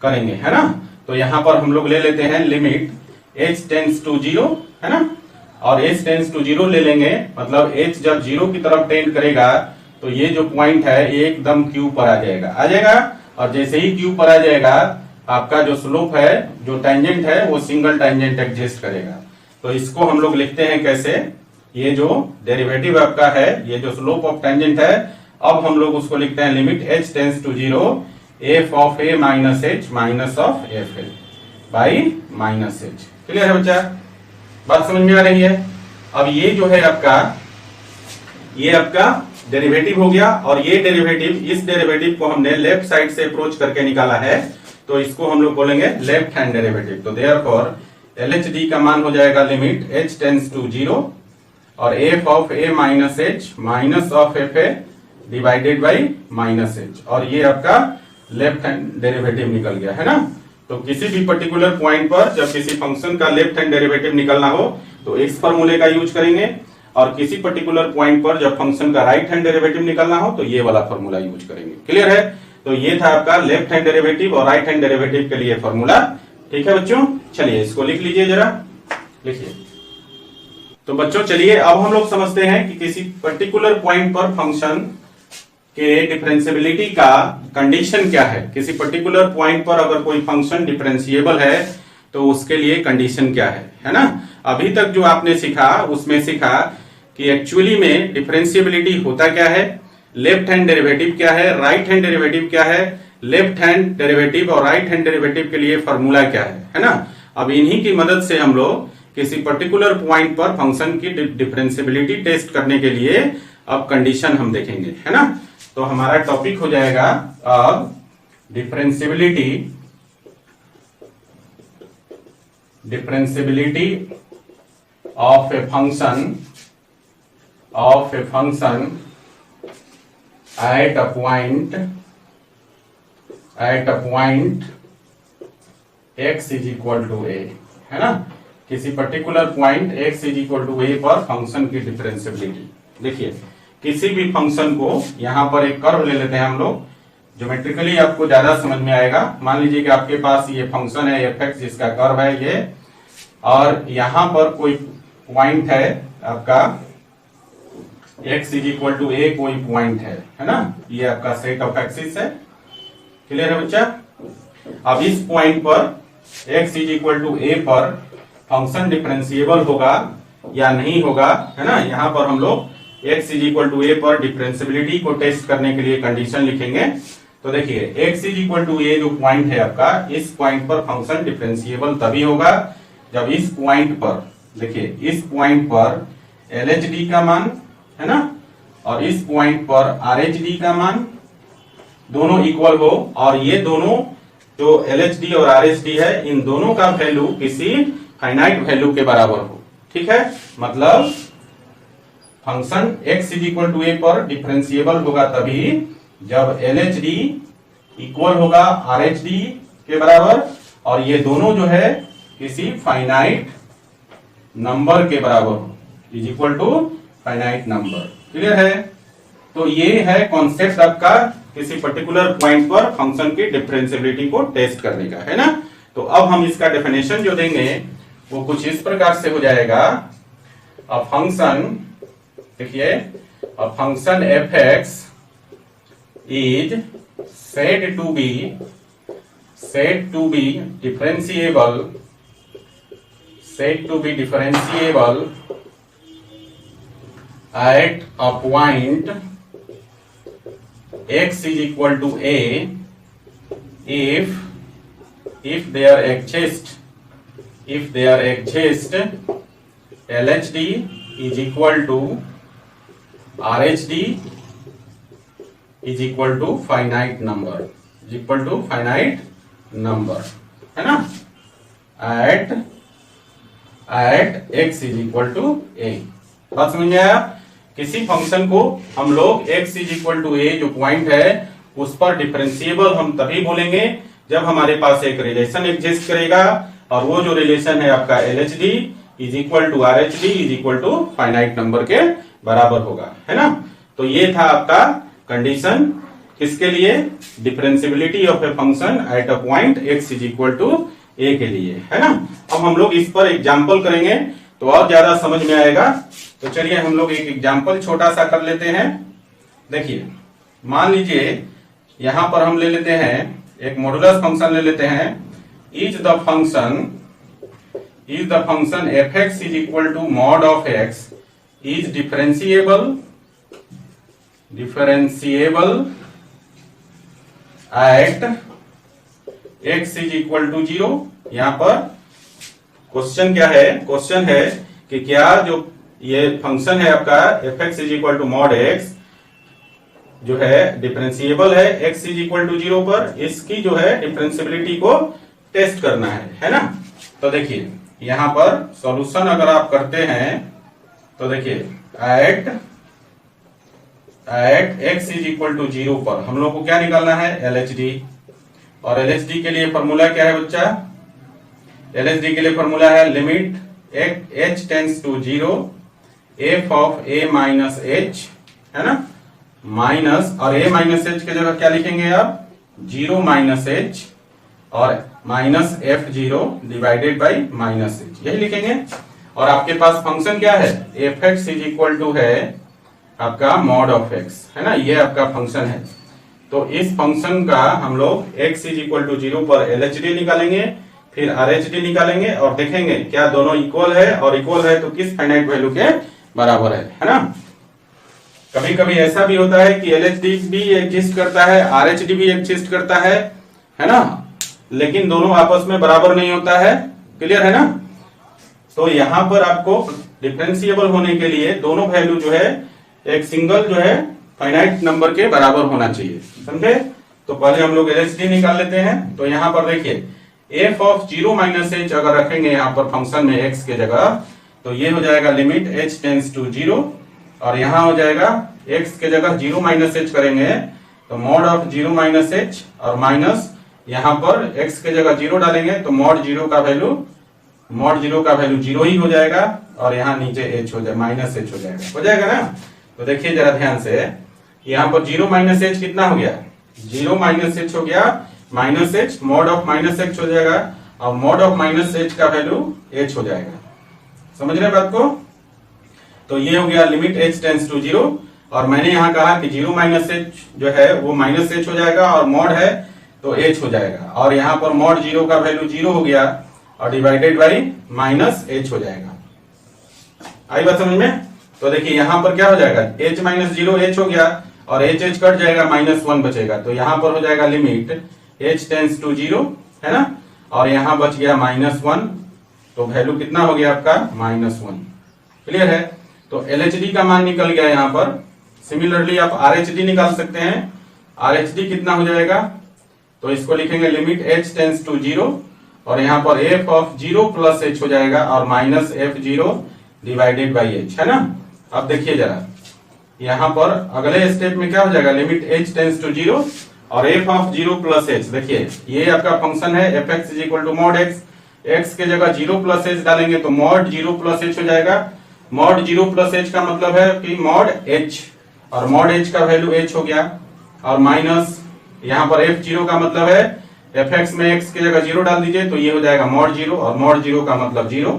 करेंगे, है ना। तो यहाँ पर हम लोग ले लेते हैं limit h tends to zero, है ना, और h टेंस टू जीरो ले लेंगे, मतलब h जब जीरो की तरफ टेंड करेगा तो ये जो पॉइंट है एकदम Q पर आ जाएगा, और जैसे ही Q पर आ जाएगा आपका जो स्लोप है, जो टेंजेंट है वो सिंगल टेंजेंट एग्जिस्ट करेगा। तो इसको हम लोग लिखते हैं कैसे, ये जो डेरिवेटिव आपका है, ये जो स्लोप ऑफ टेंजेंट है, अब हम लोग उसको लिखते हैं limit h tends to zero f of A minus H minus of F a by minus h. Clear है बच्चा, बात समझ में आ रही है। अब ये जो है आपका, ये आपका डेरिवेटिव हो गया, और ये डेरिवेटिव, इस डेरिवेटिव को हमने लेफ्ट साइड से अप्रोच करके निकाला है, तो इसको हम लोग बोलेंगे लेफ्ट हैंड डेरिवेटिव। तो देयरफॉर LHD का मान हो जाएगा limit h tends to zero और F of A minus H minus of F A divided by minus H, और ये आपका लेफ्ट हैंड डेरिवेटिव निकल गया है ना। तो किसी भी पर्टिकुलर पॉइंट पर जब किसी फंक्शन का लेफ्ट हैंड डेरिवेटिव निकलना हो तो इस फॉर्मूले का यूज करेंगे, और किसी पर्टिकुलर पॉइंट पर जब फंक्शन का राइट हैंड डेरिवेटिव निकलना हो तो ये वाला फॉर्मूला यूज करेंगे। क्लियर है? तो ये था आपका लेफ्ट हैंड डेरिवेटिव और राइट हैंड डेरिवेटिव के लिए फॉर्मूला। ठीक है बच्चों, चलिए इसको लिख लीजिए, जरा लिखिए। तो बच्चों चलिए अब हम लोग समझते हैं कि किसी पर्टिकुलर पॉइंट पर फंक्शन के डिफरेंशिएबिलिटी का कंडीशन क्या है। किसी पर्टिकुलर पॉइंट पर अगर कोई फंक्शन डिफरेंशिएबल है तो उसके लिए कंडीशन क्या है ना। अभी तक जो आपने सीखा उसमें सीखा कि एक्चुअली में डिफरेंशिएबिलिटी होता क्या है, लेफ्ट हैंड डेरिवेटिव क्या है, राइट हैंड डेरिवेटिव क्या है, लेफ्ट हैंड डेरिवेटिव और राइट हैंड डेरिवेटिव के लिए फॉर्मूला क्या है ना। अब इन्हीं की मदद से हम लोग किसी पर्टिकुलर पॉइंट पर फंक्शन की डिफरेंशिएबिलिटी टेस्ट करने के लिए अब कंडीशन हम देखेंगे, है ना। तो हमारा टॉपिक हो जाएगा अब differentiability of a function at a point x is equal to a, है ना। किसी particular point x is equal to a पर फंक्शन की डिफरेंशिएबिलिटी। देखिए किसी भी फंक्शन को यहां पर एक कर्व ले लेते हैं हम लोग, ज्योमेट्रिकली आपको ज्यादा समझ में आएगा। मान लीजिए कि आपके पास ये फंक्शन है f(x) जिसका कर्व है ये, और यहां पर कोई पॉइंट है आपका x is equal to a कोई पॉइंट है ना। ये आपका सेट ऑफ एक्सिस है। क्लियर है बच्चा? अब इस पॉइंट पर x is equal to a पर फंक्शन डिफरेंशिएबल होगा या नहीं होगा, है ना। यहाँ पर हम लोग x is equal to a पर डिफरेंशिएबिलिटी को टेस्ट करने के लिए कंडीशन लिखेंगे। तो देखिए x is equal to a जो पॉइंट है आपका, इस पॉइंट पर फंक्शन डिफरेंशिएबल तभी होगा जब इस पॉइंट पर, देखिए इस पॉइंट पर LHD का मान, है ना, और इस पॉइंट पर RHD का मान दोनों इक्वल हो, और ये दोनों जो LHD और RHD है इन दोनों का वैल्यू किसी फाइनाइट वैल्यू के बराबर हो। ठीक है, मतलब function x is equal to a पर डिफरेंशिएबल होगा तभी जब LHD इक्वल होगा RHD के बराबर, और ये दोनों जो है किसी फाइनाइट नंबर के बराबर हो, is equal to finite number. Clear है? तो ये है कॉन्सेप्ट आपका किसी पर्टिकुलर पॉइंट पर फंक्शन की डिफरेंशिएबिलिटी को टेस्ट करने का, है ना। तो अब हम इसका डेफिनेशन जो देंगे वो कुछ इस प्रकार से हो जाएगा। अ फंक्शन, देखिए a function f(x) is said to be differentiable at a point x is equal to a if there exists LHD is equal to RHD is equal to finite number, है ना, at x is equal to a। बात समझ में आया? किसी function को हम लोग x is equal to a जो पॉइंट है उस पर डिफरेंशिएबल हम तभी बोलेंगे जब हमारे पास एक रिलेशन एग्जिस्ट करेगा, और वो जो रिलेशन है आपका LHD is equal to RHD is equal to finite number के बराबर होगा, है ना। तो ये था आपका कंडीशन किसके लिए, differentiability of a function at a point x is equal to a के लिए, है ना। अब हम लोग इस पर एग्जाम्पल करेंगे तो और ज्यादा समझ में आएगा। तो चलिए हम लोग एक एग्जाम्पल छोटा सा कर लेते हैं। देखिए मान लीजिए यहां पर हम ले लेते हैं एक मॉडुलस फंक्शन ले लेते हैं। Is the function f(x) is equal to mod of x is differentiable at x is equal to 0। यहां पर क्वेश्चन क्या है, क्वेश्चन है कि क्या जो ये फंक्शन है आपका f(x) is equal to mod x जो है डिफरेंशिएबल है x इज इक्वल टू 0 पर, इसकी जो है डिफरेंशिएबिलिटी को टेस्ट करना है ना। तो देखिए यहां पर सॉल्यूशन अगर आप करते हैं तो देखिए at x is equal to 0 पर हम लोग को क्या निकालना है, LHD। और LHD के लिए फॉर्मूला क्या है बच्चा, LHD के लिए फॉर्मूला है limit h tends to 0 f of a minus h, है ना, माइनस, और a माइनस h की जगह क्या लिखेंगे आप, 0 माइनस h और minus f0 divided by minus h, यही लिखेंगे। और आपके पास फंक्शन क्या है, fx इज इक्वल टू है आपका मॉड ऑफ x, है ना, ये आपका फंक्शन है। तो इस फंक्शन का हम लोग x इज इक्वल टू 0 पर LHD निकालेंगे, फिर RHD निकालेंगे और देखेंगे क्या दोनों इक्वल है, और इक्वल है तो किस फाइनाइट वैल्यू के बराबर है ना। कभी कभी ऐसा भी होता है कि LHD भी एग्जिस्ट करता है, RHD भी एग्जिस्ट करता है ना, लेकिन दोनों आपस में बराबर नहीं होता है, क्लियर है ना। तो यहां पर आपको डिफरेंशिएबल होने के लिए दोनों वैल्यू जो है एक सिंगल जो है फाइनाइट नंबर के बराबर होना चाहिए, समझे। तो पहले हम लोग LHD निकाल लेते हैं। तो यहां पर देखिए f ऑफ 0 माइनस h अगर रखेंगे यहां पर फंक्शन में x के जगह, तो ये हो जाएगा लिमिट h टेंड्स टू 0, और यहां हो जाएगा x के जगह 0 माइनस h करेंगे तो मॉड ऑफ 0 माइनस h, और माइनस यहां पर x के जगह 0 डालेंगे तो मॉड 0 का वैल्यू 0 ही हो जाएगा, और यहाँ नीचे h हो जाएगा, माइनस h हो जाएगा ना। तो देखिए जरा ध्यान से, यहाँ पर 0 माइनस h कितना हो गया, 0 माइनस h हो गया, minus h mod of minus h हो जाएगा, और मॉड ऑफ माइनस h का वैल्यू h हो जाएगा, समझ रहे बात को। तो ये हो गया लिमिट h टेंड्स टू 0, और मैंने यहाँ कहा कि 0 माइनस h जो है वो माइनस h हो जाएगा, और मॉड है तो h हो जाएगा, और यहाँ पर मॉड 0 का वैल्यू 0 हो गया और डिवाइडेड बाई माइनस h हो जाएगा। आई बात समझ में। तो देखिए यहाँ पर क्या हो जाएगा, h माइनस 0 h हो गया, और h कट जाएगा, माइनस 1 बचेगा, तो यहाँ पर हो जाएगा लिमिट h टेंड्स टू 0, है ना, और यहाँ बच गया माइनस 1, तो वैल्यू कितना हो गया आपका, माइनस 1, क्लियर है। तो LHD का मान निकल गया यहाँ पर। सिमिलरली आप RHD निकाल सकते हैं। RHD कितना हो जाएगा, तो इसको लिखेंगे लिमिट h टेंड्स टू 0, और यहाँ पर f ऑफ 0 प्लस h हो जाएगा, और minus f0 divided by h, है ना। अब देखिए जरा यहाँ पर अगले स्टेप में क्या हो जाएगा, लिमिट h टेंड्स टू 0 और f ऑफ 0 प्लस h। देखिए ये आपका फंक्शन है fx is equal to mod x के जगह 0 प्लस h डालेंगे तो मॉड 0 प्लस h हो जाएगा। मॉड 0 प्लस h का मतलब है कि मॉड h, और मॉड h का वैल्यू h हो गया, और माइनस यहाँ पर f0 का मतलब है fx में x की जगह 0 डाल दीजिए तो ये हो जाएगा मॉड 0, और मॉड 0 का मतलब 0,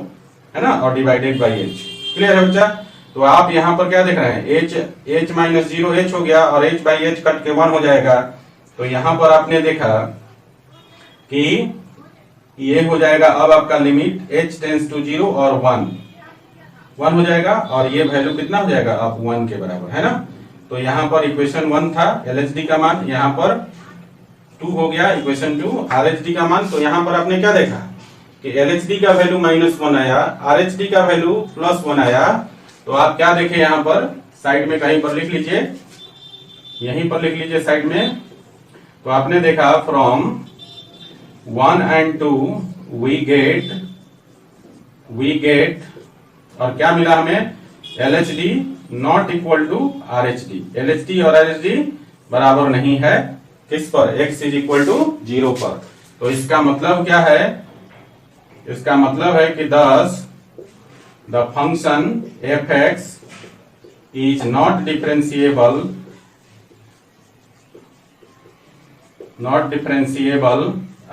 है ना, और डिवाइडेड बाई h, क्लियर है बच्चा। तो आप यहाँ पर क्या देख रहे हैं, h माइनस 0 h हो गया, और h बाई h कट के 1 हो जाएगा। तो यहाँ पर आपने देखा कि ये हो जाएगा अब आपका लिमिट h टेंड्स टू 0 और 1 हो जाएगा, और ये वैल्यू कितना हो जाएगा, अब 1 के बराबर, है ना। तो यहाँ पर इक्वेशन 1 था LHD का मान, यहाँ पर 2 हो गया इक्वेशन 2 RHD का मान। तो यहाँ पर आपने क्या देखा कि LHD का वैल्यू -1 आया, RHD का वैल्यू +1 आया। तो आप क्या देखें यहाँ पर साइड में कहीं पर लिख लीजिए, यहीं पर लिख लीजिए साइड में। तो आपने देखा फ्रॉम 1 and 2 वी गेट और क्या मिला हमें, LHD not equal to RHD। LHD और RHD बराबर नहीं है किस पर, x इज इक्वल टू 0 पर। तो इसका मतलब क्या है, इसका मतलब है कि thus the function fx is not differentiable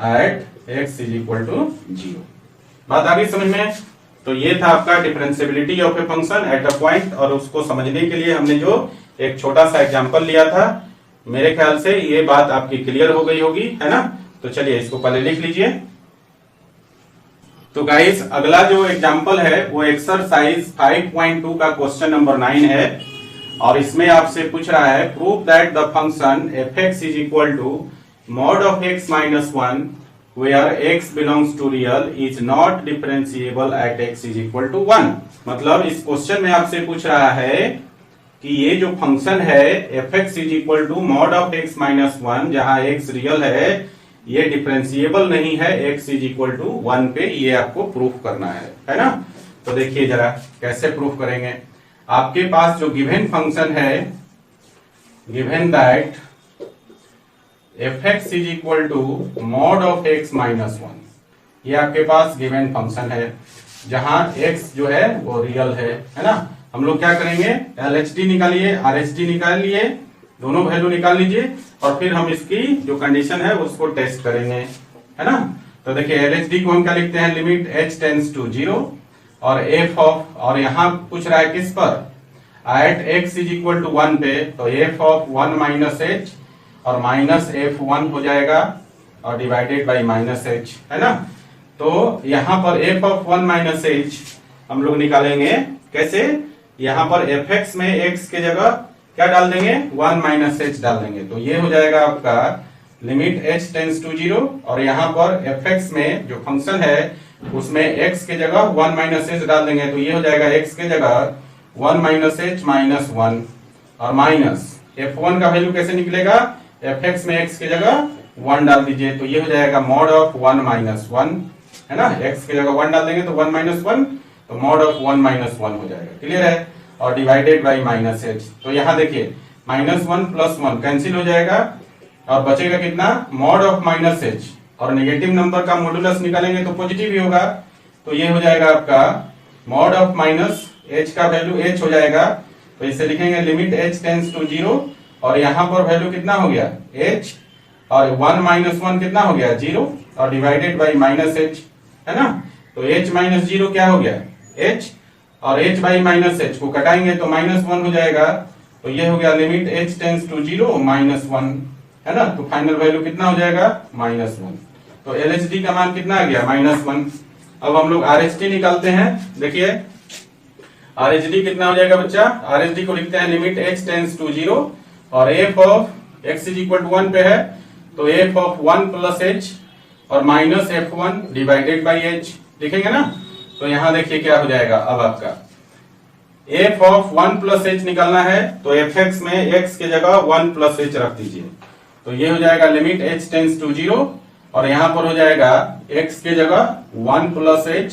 at x is equal to 0। बात आ गई समझ में। तो ये था आपका differentiability of a function at a point, और उसको समझने के लिए हमने जो एक छोटा सा एग्जांपल लिया था, मेरे ख्याल से ये बात आपकी क्लियर हो गई होगी, है ना। तो चलिए इसको पहले लिख लीजिए। तो गाइस अगला जो एग्जांपल है वो एक्सरसाइज 5.2 का क्वेश्चन नंबर 9 है, और इसमें आपसे पूछ रहा है prove that the function fx is equal to mod of x minus 1 where x belongs to real is not differentiable at x is equal to 1। मतलब इस क्वेश्चन में आपसे पूछ रहा है कि ये जो फंक्शन है fx is equal to mod of x minus 1 जहां x रियल है, ये डिफरेंशिएबल नहीं है x इज इक्वल टू 1 पे, ये आपको प्रूफ करना है ना। तो देखिए जरा कैसे प्रूफ करेंगे। आपके पास जो गिवन फंक्शन है given that fx is equal to mod of x minus 1, ये आपके पास गिवन फंक्शन है जहां x जो है वो रियल है ना। हम लोग क्या करेंगे, LHD निकालिए, RHD निकालिए, दोनों वैल्यू निकाल लीजिए और फिर हम इसकी जो कंडीशन है उसको टेस्ट करेंगे, है ना। तो देखिए LHD को हम क्या लिखते हैं, लिमिट h टेंड्स टू 0 और f ऑफ, और यहां पूछ रहा है किस पर, at x is equal to 1 पे, तो f ऑफ 1 माइनस h और माइनस f1 हो जाएगा और डिवाइडेड बाई माइनस h, है ना। तो यहां पर f ऑफ 1 माइनस h हम लोग निकालेंगे कैसे, यहां पर fx में x के जगह क्या डाल देंगे, 1 माइनस h डाल देंगे, तो ये हो जाएगा आपका लिमिट h टेंड्स टू 0 और यहाँ पर fx में जो फंक्शन है उसमें x के जगह 1 माइनस h डाल देंगे, तो ये हो जाएगा x के जगह 1 माइनस h माइनस 1 और माइनस f1 का वैल्यू कैसे निकलेगा, fx में x के जगह 1 डाल दीजिए, तो ये हो जाएगा मॉड ऑफ 1 माइनस 1, है ना। x के जगह 1 डाल देंगे तो 1 माइनस 1, तो मॉड ऑफ 1 माइनस 1 हो जाएगा, क्लियर है, और डिवाइडेड बाई माइनस h। तो यहाँ देखिए माइनस 1 प्लस 1 कैंसिल हो जाएगा और बचेगा कितना, मॉड ऑफ माइनस h, और नेगेटिव नंबर का मॉडुलस निकालेंगे तो पॉजिटिव ही होगा, तो ये हो जाएगा आपका मॉड ऑफ माइनस h का वैल्यू h हो जाएगा, तो इसे लिखेंगे लिमिट h टेंड्स टू 0 और यहाँ पर वैल्यू कितना हो गया h और 1 माइनस 1 कितना हो गया 0 और डिवाइडेड बाई माइनस h, है ना। तो h माइनस 0 क्या हो गया h और h बाई माइनस h को कटाएंगे तो माइनस 1 हो जाएगा, तो ये हो गया limit h tends to 0 minus 1, है ना। तो फाइनल वैल्यू कितना हो जाएगा माइनस 1, तो LHD का मान कितना आ गया माइनस 1। अब हम लोग RHD निकालते हैं, देखिए RHD कितना हो जाएगा बच्चा, RHD को लिखते हैं लिमिट h टेंड्स टू 0 और f of x is equal to 1 पे है, तो f ऑफ 1 प्लस h और minus f1 divided by h लिखेंगे ना। तो यहां देखिए क्या हो जाएगा, अब आपका f ऑफ 1 प्लस h निकालना है तो fx में x के जगह 1 प्लस h रख दीजिए, तो ये हो जाएगा लिमिट h टेंड्स टू 0 और यहां पर हो जाएगा x के जगह 1 प्लस h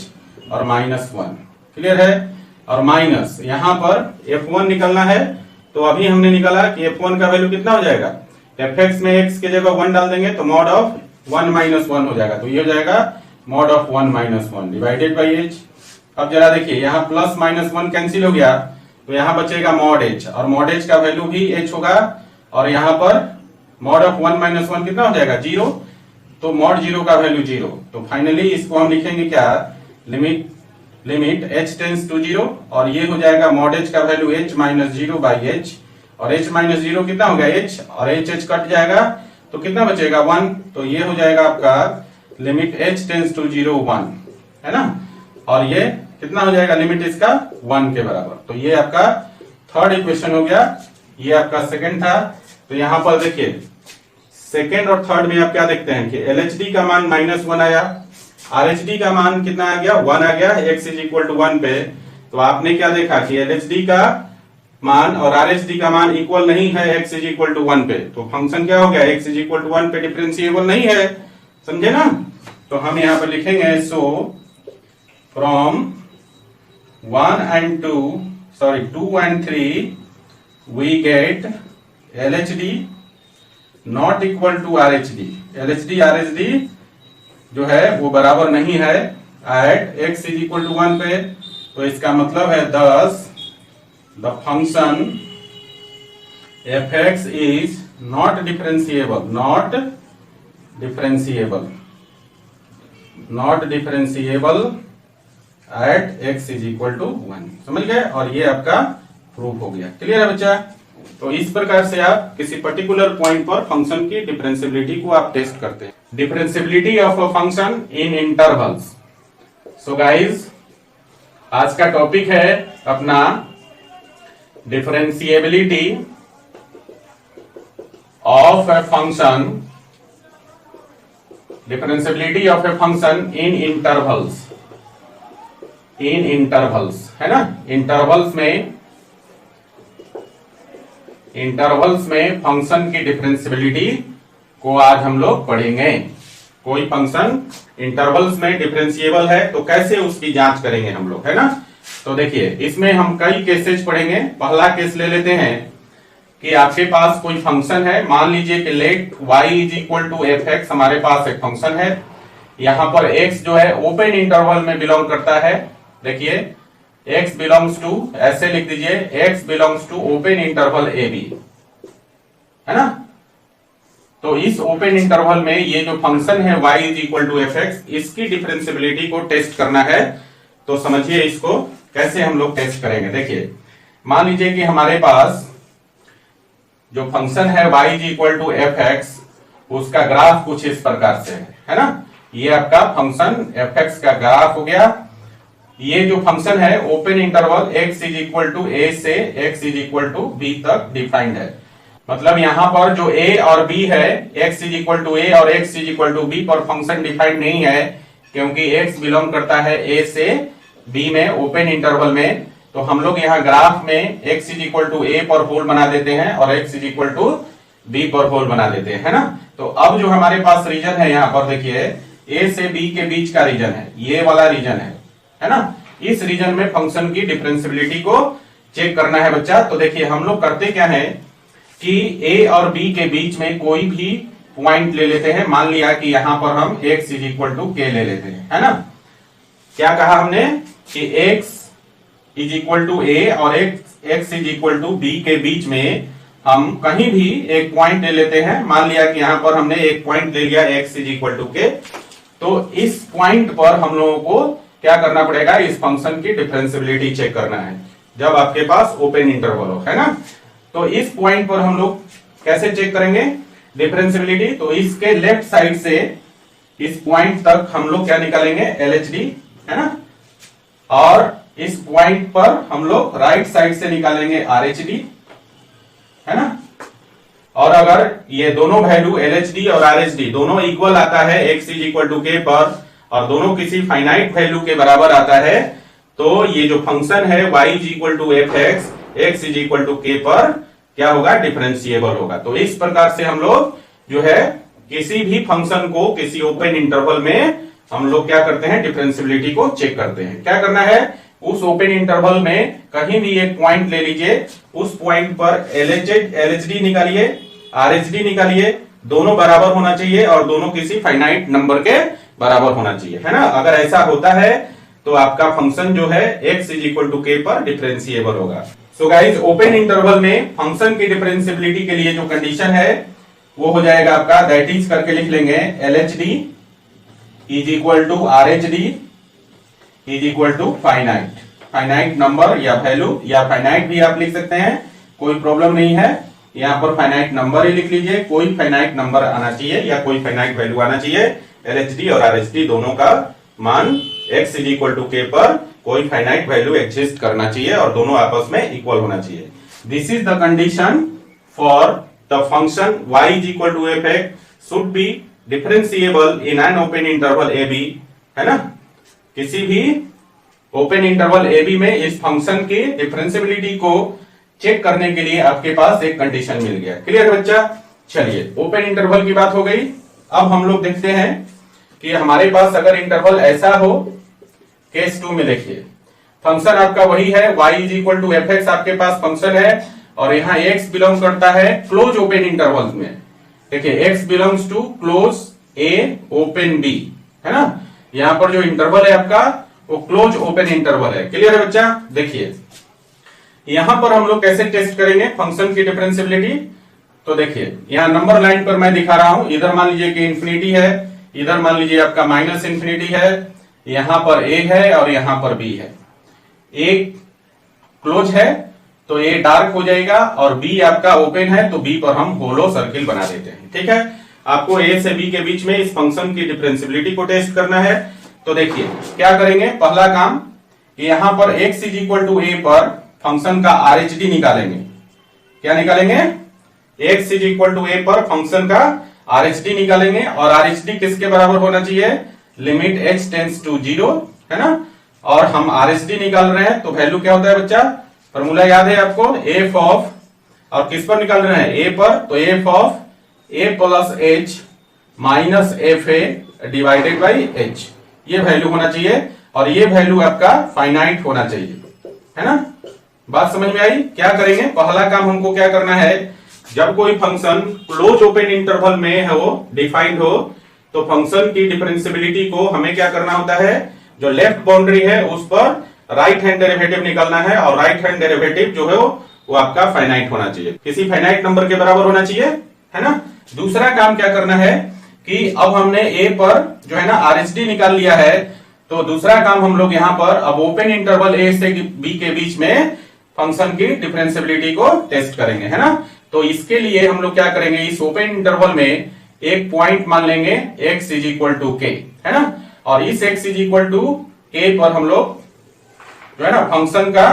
और माइनस 1, क्लियर है। और माइनस यहां पर f1 निकालना है, तो अभी हमने निकाला कि f1 का वैल्यू कितना हो जाएगा, fx में x के जगह 1 डाल देंगे तो मॉड ऑफ 1 माइनस 1 हो जाएगा, तो ये हो जाएगा mod of 1 minus 1 divided by h। अब जरा देखिए यहाँ प्लस माइनस 1 कैंसिल हो गया, तो यहाँ बचेगा मॉड h और मॉड h का वैल्यू भी h होगा और यहाँ पर मॉड ऑफ 1 माइनस 1 कितना हो जाएगा 0, तो मॉड 0 का वैल्यू 0, तो फाइनली इसको हम लिखेंगे क्या, लिमिट h टेंड्स टू 0 और ये हो जाएगा मॉड h का value h minus 0 by h और h माइनस 0 कितना हो गया h और h कट जाएगा तो कितना बचेगा 1, तो ये हो जाएगा आपका लिमिट h टेंड्स टू 0 1, है ना। और ये कितना हो जाएगा लिमिट इसका 1 के बराबर, तो ये आपका थर्ड इक्वेशन हो गया, ये आपका सेकंड था। तो यहां पर देखिए सेकंड और थर्ड में आप क्या देखते हैं कि LHD का मान माइनस 1 आया, RHD का मान कितना आ गया 1 आ गया x इज इक्वल टू 1 पे, तो आपने क्या देखा कि LHD का मान और RHD का मान इक्वल नहीं है x इज इक्वल टू 1 पे, तो फंक्शन क्या हो गया x इज इक्वल टू 1 पे डिफरेंशिएबल नहीं है, समझे ना। तो हम यहाँ पर लिखेंगे so from 2 and 3 we get LHD not equal to RHD, LHD RHD जो है वो बराबर नहीं है at x is equal to 1 पे, तो इसका मतलब है thus the function fx is not differentiable at x is equal to 1, समझ गए। और ये आपका प्रूफ हो गया, क्लियर है बच्चा। तो इस प्रकार से आप किसी पर्टिकुलर पॉइंट पर फंक्शन की डिफरेंशिएबिलिटी को आप टेस्ट करते हैं, differentiability of a function in intervals. So guys आज का टॉपिक है अपना differentiability of a function in intervals, है ना। इंटरवल्स में फंक्शन की डिफरेंशिएबिलिटी को आज हम लोग पढ़ेंगे। कोई फंक्शन इंटरवल्स में डिफरेंशिएबल है तो कैसे उसकी जांच करेंगे हम लोग, है ना। तो देखिए इसमें हम कई केसेस पढ़ेंगे। पहला केस ले लेते हैं कि आपके पास कोई फंक्शन है, मान लीजिए कि let y is equal to f x, हमारे पास एक फंक्शन है, यहां पर x जो है ओपन इंटरवल में बिलोंग करता है। देखिए x बिलोंग्स टू, ऐसे लिख दीजिए, x belongs to open interval a b, है ना। तो इस ओपन इंटरवल में ये जो फंक्शन है y is equal to f x, इसकी डिफरेंशियबिलिटी को टेस्ट करना है। तो समझिए इसको कैसे हम लोग टेस्ट करेंगे। देखिए मान लीजिए कि हमारे पास जो फंक्शन है y is equal to f x, उसका ग्राफ कुछ इस प्रकार से है ना। ये आपका फंक्शन एफ एक्स का ग्राफ हो गया। ये जो फंक्शन है open interval x is equal to a से x is equal to b तक डिफाइंड है। मतलब यहां पर जो a और b है, x is equal to a और x is equal to b पर फंक्शन डिफाइंड नहीं है, क्योंकि x बिलोंग करता है a से b में ओपन इंटरवल में। तो हम लोग यहाँ ग्राफ में x is equal to a पर होल बना देते हैं और x is equal to b पर होल बना देते हैं, है ना। तो अब जो हमारे पास रीजन है यहाँ पर देखिए a से b के बीच का रीजन है, ये वाला रीजन है ना। इस रीजन में फंक्शन की डिफरेंशियबिलिटी को चेक करना है बच्चा। तो देखिए हम लोग करते क्या है कि a और b के बीच में कोई भी पॉइंट ले लेते हैं। मान लिया कि यहां पर हम x is equal to k ले लेते हैं, है ना। क्या कहा हमने कि x is equal to a और x is equal to b के बीच में हम कहीं भी एक पॉइंट ले लेते हैं। मान लिया कि यहां पर हमने एक पॉइंट ले लिया x is equal to k। तो इस पॉइंट पर हम लोगों को क्या करना पड़ेगा, इस फंक्शन की डिफरेंशियबिलिटी चेक करना है जब आपके पास ओपन इंटरवल हो, है ना। तो इस पॉइंट पर हम लोग कैसे चेक करेंगे डिफरेंशियबिलिटी। तो इसके लेफ्ट साइड से इस पॉइंट तक हम लोग क्या निकालेंगे, LHD, है ना। और इस पॉइंट पर हम लोग राइट साइड से निकालेंगे RHD, है ना। और अगर ये दोनों वैल्यू LHD और RHD दोनों इक्वल आता है x is equal to k पर, और दोनों किसी फाइनाइट वैल्यू के बराबर आता है, तो ये जो फंक्शन है y is equal to f x, x is equal to k पर क्या होगा, डिफरेंशिएबल होगा। तो इस प्रकार से हम लोग जो है किसी भी फंक्शन को किसी ओपन इंटरवल में हम लोग क्या करते हैं, डिफरेंशियबिलिटी को चेक करते हैं। क्या करना है, उस ओपन इंटरवल में कहीं भी एक पॉइंट ले लीजिए, उस पॉइंट पर LHD निकालिए, RHD निकालिए, दोनों बराबर होना चाहिए और दोनों किसी फाइनाइट नंबर के बराबर होना चाहिए, है ना। अगर ऐसा होता है तो आपका फंक्शन जो है x is equal to k पर डिफरेंशिएबल होगा। सो गाइज ओपन इंटरवल में फंक्शन की डिफरेंशियबिलिटी के लिए जो कंडीशन है वो हो जाएगा आपका, दैट इज करके लिख लेंगे LHD is equal to RHD is equal to finite number या वैल्यू, या फाइनाइट भी आप लिख सकते हैं, कोई प्रॉब्लम नहीं है। यहाँ पर फाइनाइट नंबर ही लिख लीजिए, कोई फाइनाइट नंबर आना चाहिए या कोई फाइनाइट वैल्यू आना चाहिए। LHD और RHD दोनों का मान x is equal to k पर कोई फाइनाइट वैल्यू एग्जिस्ट करना चाहिए और दोनों आपस में इक्वल होना चाहिए। This is the condition for the function y is equal to f x should be differentiable in an open interval a b, है ना। किसी भी ओपन इंटरवल ए बी में इस फंक्शन की डिफरेंशियबिलिटी को चेक करने के लिए आपके पास एक कंडीशन मिल गया। क्लियर बच्चा। चलिए ओपन इंटरवल की बात हो गई। अब हम लोग देखते हैं कि हमारे पास अगर इंटरवल ऐसा हो, केस 2 में देखिए फंक्शन आपका वही है y is equal to f x, आपके पास फंक्शन है और यहाँ x बिलोंग करता है क्लोज ओपन इंटरवल में। देखिए x belongs to close a open b, है ना। यहाँ पर जो इंटरवल है आपका वो क्लोज ओपन इंटरवल है। क्लियर है बच्चा। देखिए यहां पर हम लोग कैसे टेस्ट करेंगे फंक्शन की डिफरेंशियबिलिटी। तो देखिए यहाँ नंबर लाइन पर मैं दिखा रहा हूं, इधर मान लीजिए कि इंफिनिटी है, इधर मान लीजिए आपका माइनस इंफिनिटी है, यहां पर a है और यहां पर b है। a क्लोज है तो a डार्क हो जाएगा और b आपका ओपन है तो b पर हम होलो सर्किल बना देते हैं। ठीक है, आपको a से b के बीच में इस फंक्शन की डिफरेंशियबिलिटी को टेस्ट करना है। तो देखिए क्या करेंगे, पहला काम यहां पर x is equal to a पर फंक्शन का RHD निकालेंगे। क्या निकालेंगे, x is equal to a पर फंक्शन का RHD निकालेंगे और RHD किसके बराबर होना चाहिए, लिमिट h टेंड्स टू 0, है ना। और हम RHD निकाल रहे हैं तो वैल्यू क्या होता है बच्चा, फॉर्मूला याद है आपको, f ऑफ, और किस पर निकाल रहे हैं, a पर, तो f of a plus h minus f A divided by h, ये वैल्यू होना चाहिए और ये वैल्यू आपका फाइनाइट होना चाहिए, है ना। बात समझ में आई। क्या करेंगे, पहला काम हमको क्या करना है, जब कोई फंक्शन क्लोज ओपन इंटरवल में हो, डिफाइंड हो, तो फंक्शन की डिफरेंशिएबिलिटी को हमें क्या करना होता है, जो लेफ्ट बाउंड्री है उस पर राइट हैंड डेरिवेटिव निकालना है, और राइट हैंड डेरिवेटिव जो है वो आपका फाइनाइट होना चाहिए, किसी फाइनाइट नंबर के बराबर होना चाहिए, है ना। दूसरा काम क्या करना है कि अब हमने ए पर जो है ना आरएचडी निकाल लिया है, तो दूसरा काम हम लोग यहां पर अब ओपन इंटरवल ए से बी के बीच में फंक्शन की डिफरेंशिएबिलिटी को टेस्ट करेंगे, है ना। तो इसके लिए हम लोग क्या करेंगे, इस ओपन इंटरवल में एक पॉइंट मान लेंगे x इज इक्वल टू के, है ना, और इस x इज इक्वल टू के पर हम लोग जो है ना फंक्शन का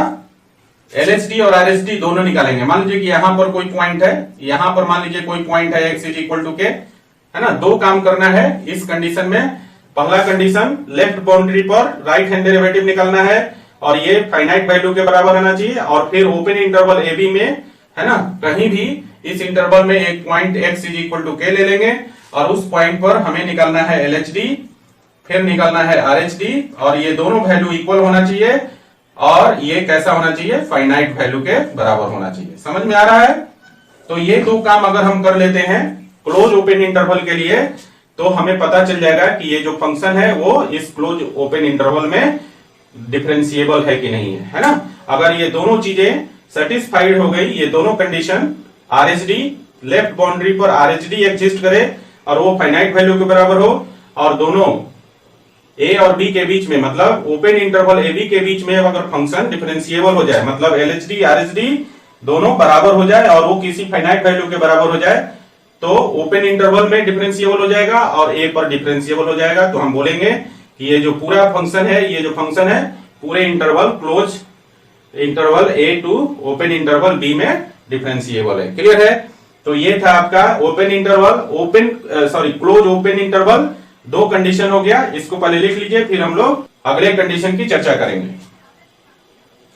एलएचडी और आरएचडी दोनों निकालेंगे। मान लीजिए कि यहां पर कोई पॉइंट है, यहां पर मान लीजिए कोई पॉइंट है x इज इक्वल टू के, है ना। दो काम करना है इस कंडीशन में। पहला कंडीशन, लेफ्ट बाउंड्री पर राइट हैंड डेरिवेटिव निकालना है और ये फाइनाइट वैल्यू के बराबर होना चाहिए, और फिर ओपन इंटरवल ए बी में, है ना, कहीं भी इस इंटरवल में एक point x is equal to k ले लेंगे, और उस पॉइंट पर हमें निकालना है एलएचडी, फिर निकालना है आरएचडी, और ये दोनों वैल्यू इक्वल होना चाहिए, और ये कैसा होना चाहिए, फाइनाइट वैल्यू के बराबर होना चाहिए। समझ में आ रहा है। तो ये दो काम अगर हम कर लेते हैं क्लोज ओपन इंटरवल के लिए, तो हमें पता चल जाएगा कि ये जो फंक्शन है वो इस क्लोज ओपन इंटरवल में डिफरेंशिएबल है कि नहीं है ना। अगर ये दोनों चीजें सेटिस्फाइड हो गई, ये दोनों कंडीशन, आरएचडी, लेफ्ट बाउंड्री पर आरएचडी एग्जिस्ट करे और वो फाइनाइट वैल्यू के बराबर हो, और दोनों ए और बी के बीच में, मतलब ओपन इंटरवल ए बी के बीच में अगर फंक्शन डिफरेंशिएबल हो जाए, मतलब एलएचडी आरएचडी दोनों बराबर हो जाए और वो किसी फाइनाइट वैल्यू के बराबर हो जाए, तो ओपन इंटरवल में डिफरेंशिएबल हो जाएगा और ए पर डिफरेंशिएबल हो जाएगा। तो हम बोलेंगे कि ये जो पूरा फंक्शन है, ये जो फंक्शन है पूरे interval close interval a to open interval b में डिफरेंशिएबल है। क्लियर है। तो ये था आपका open interval, close open interval. दो कंडीशन हो गया, इसको पहले लिख लीजिए, फिर हम लोग अगले कंडीशन की चर्चा करेंगे।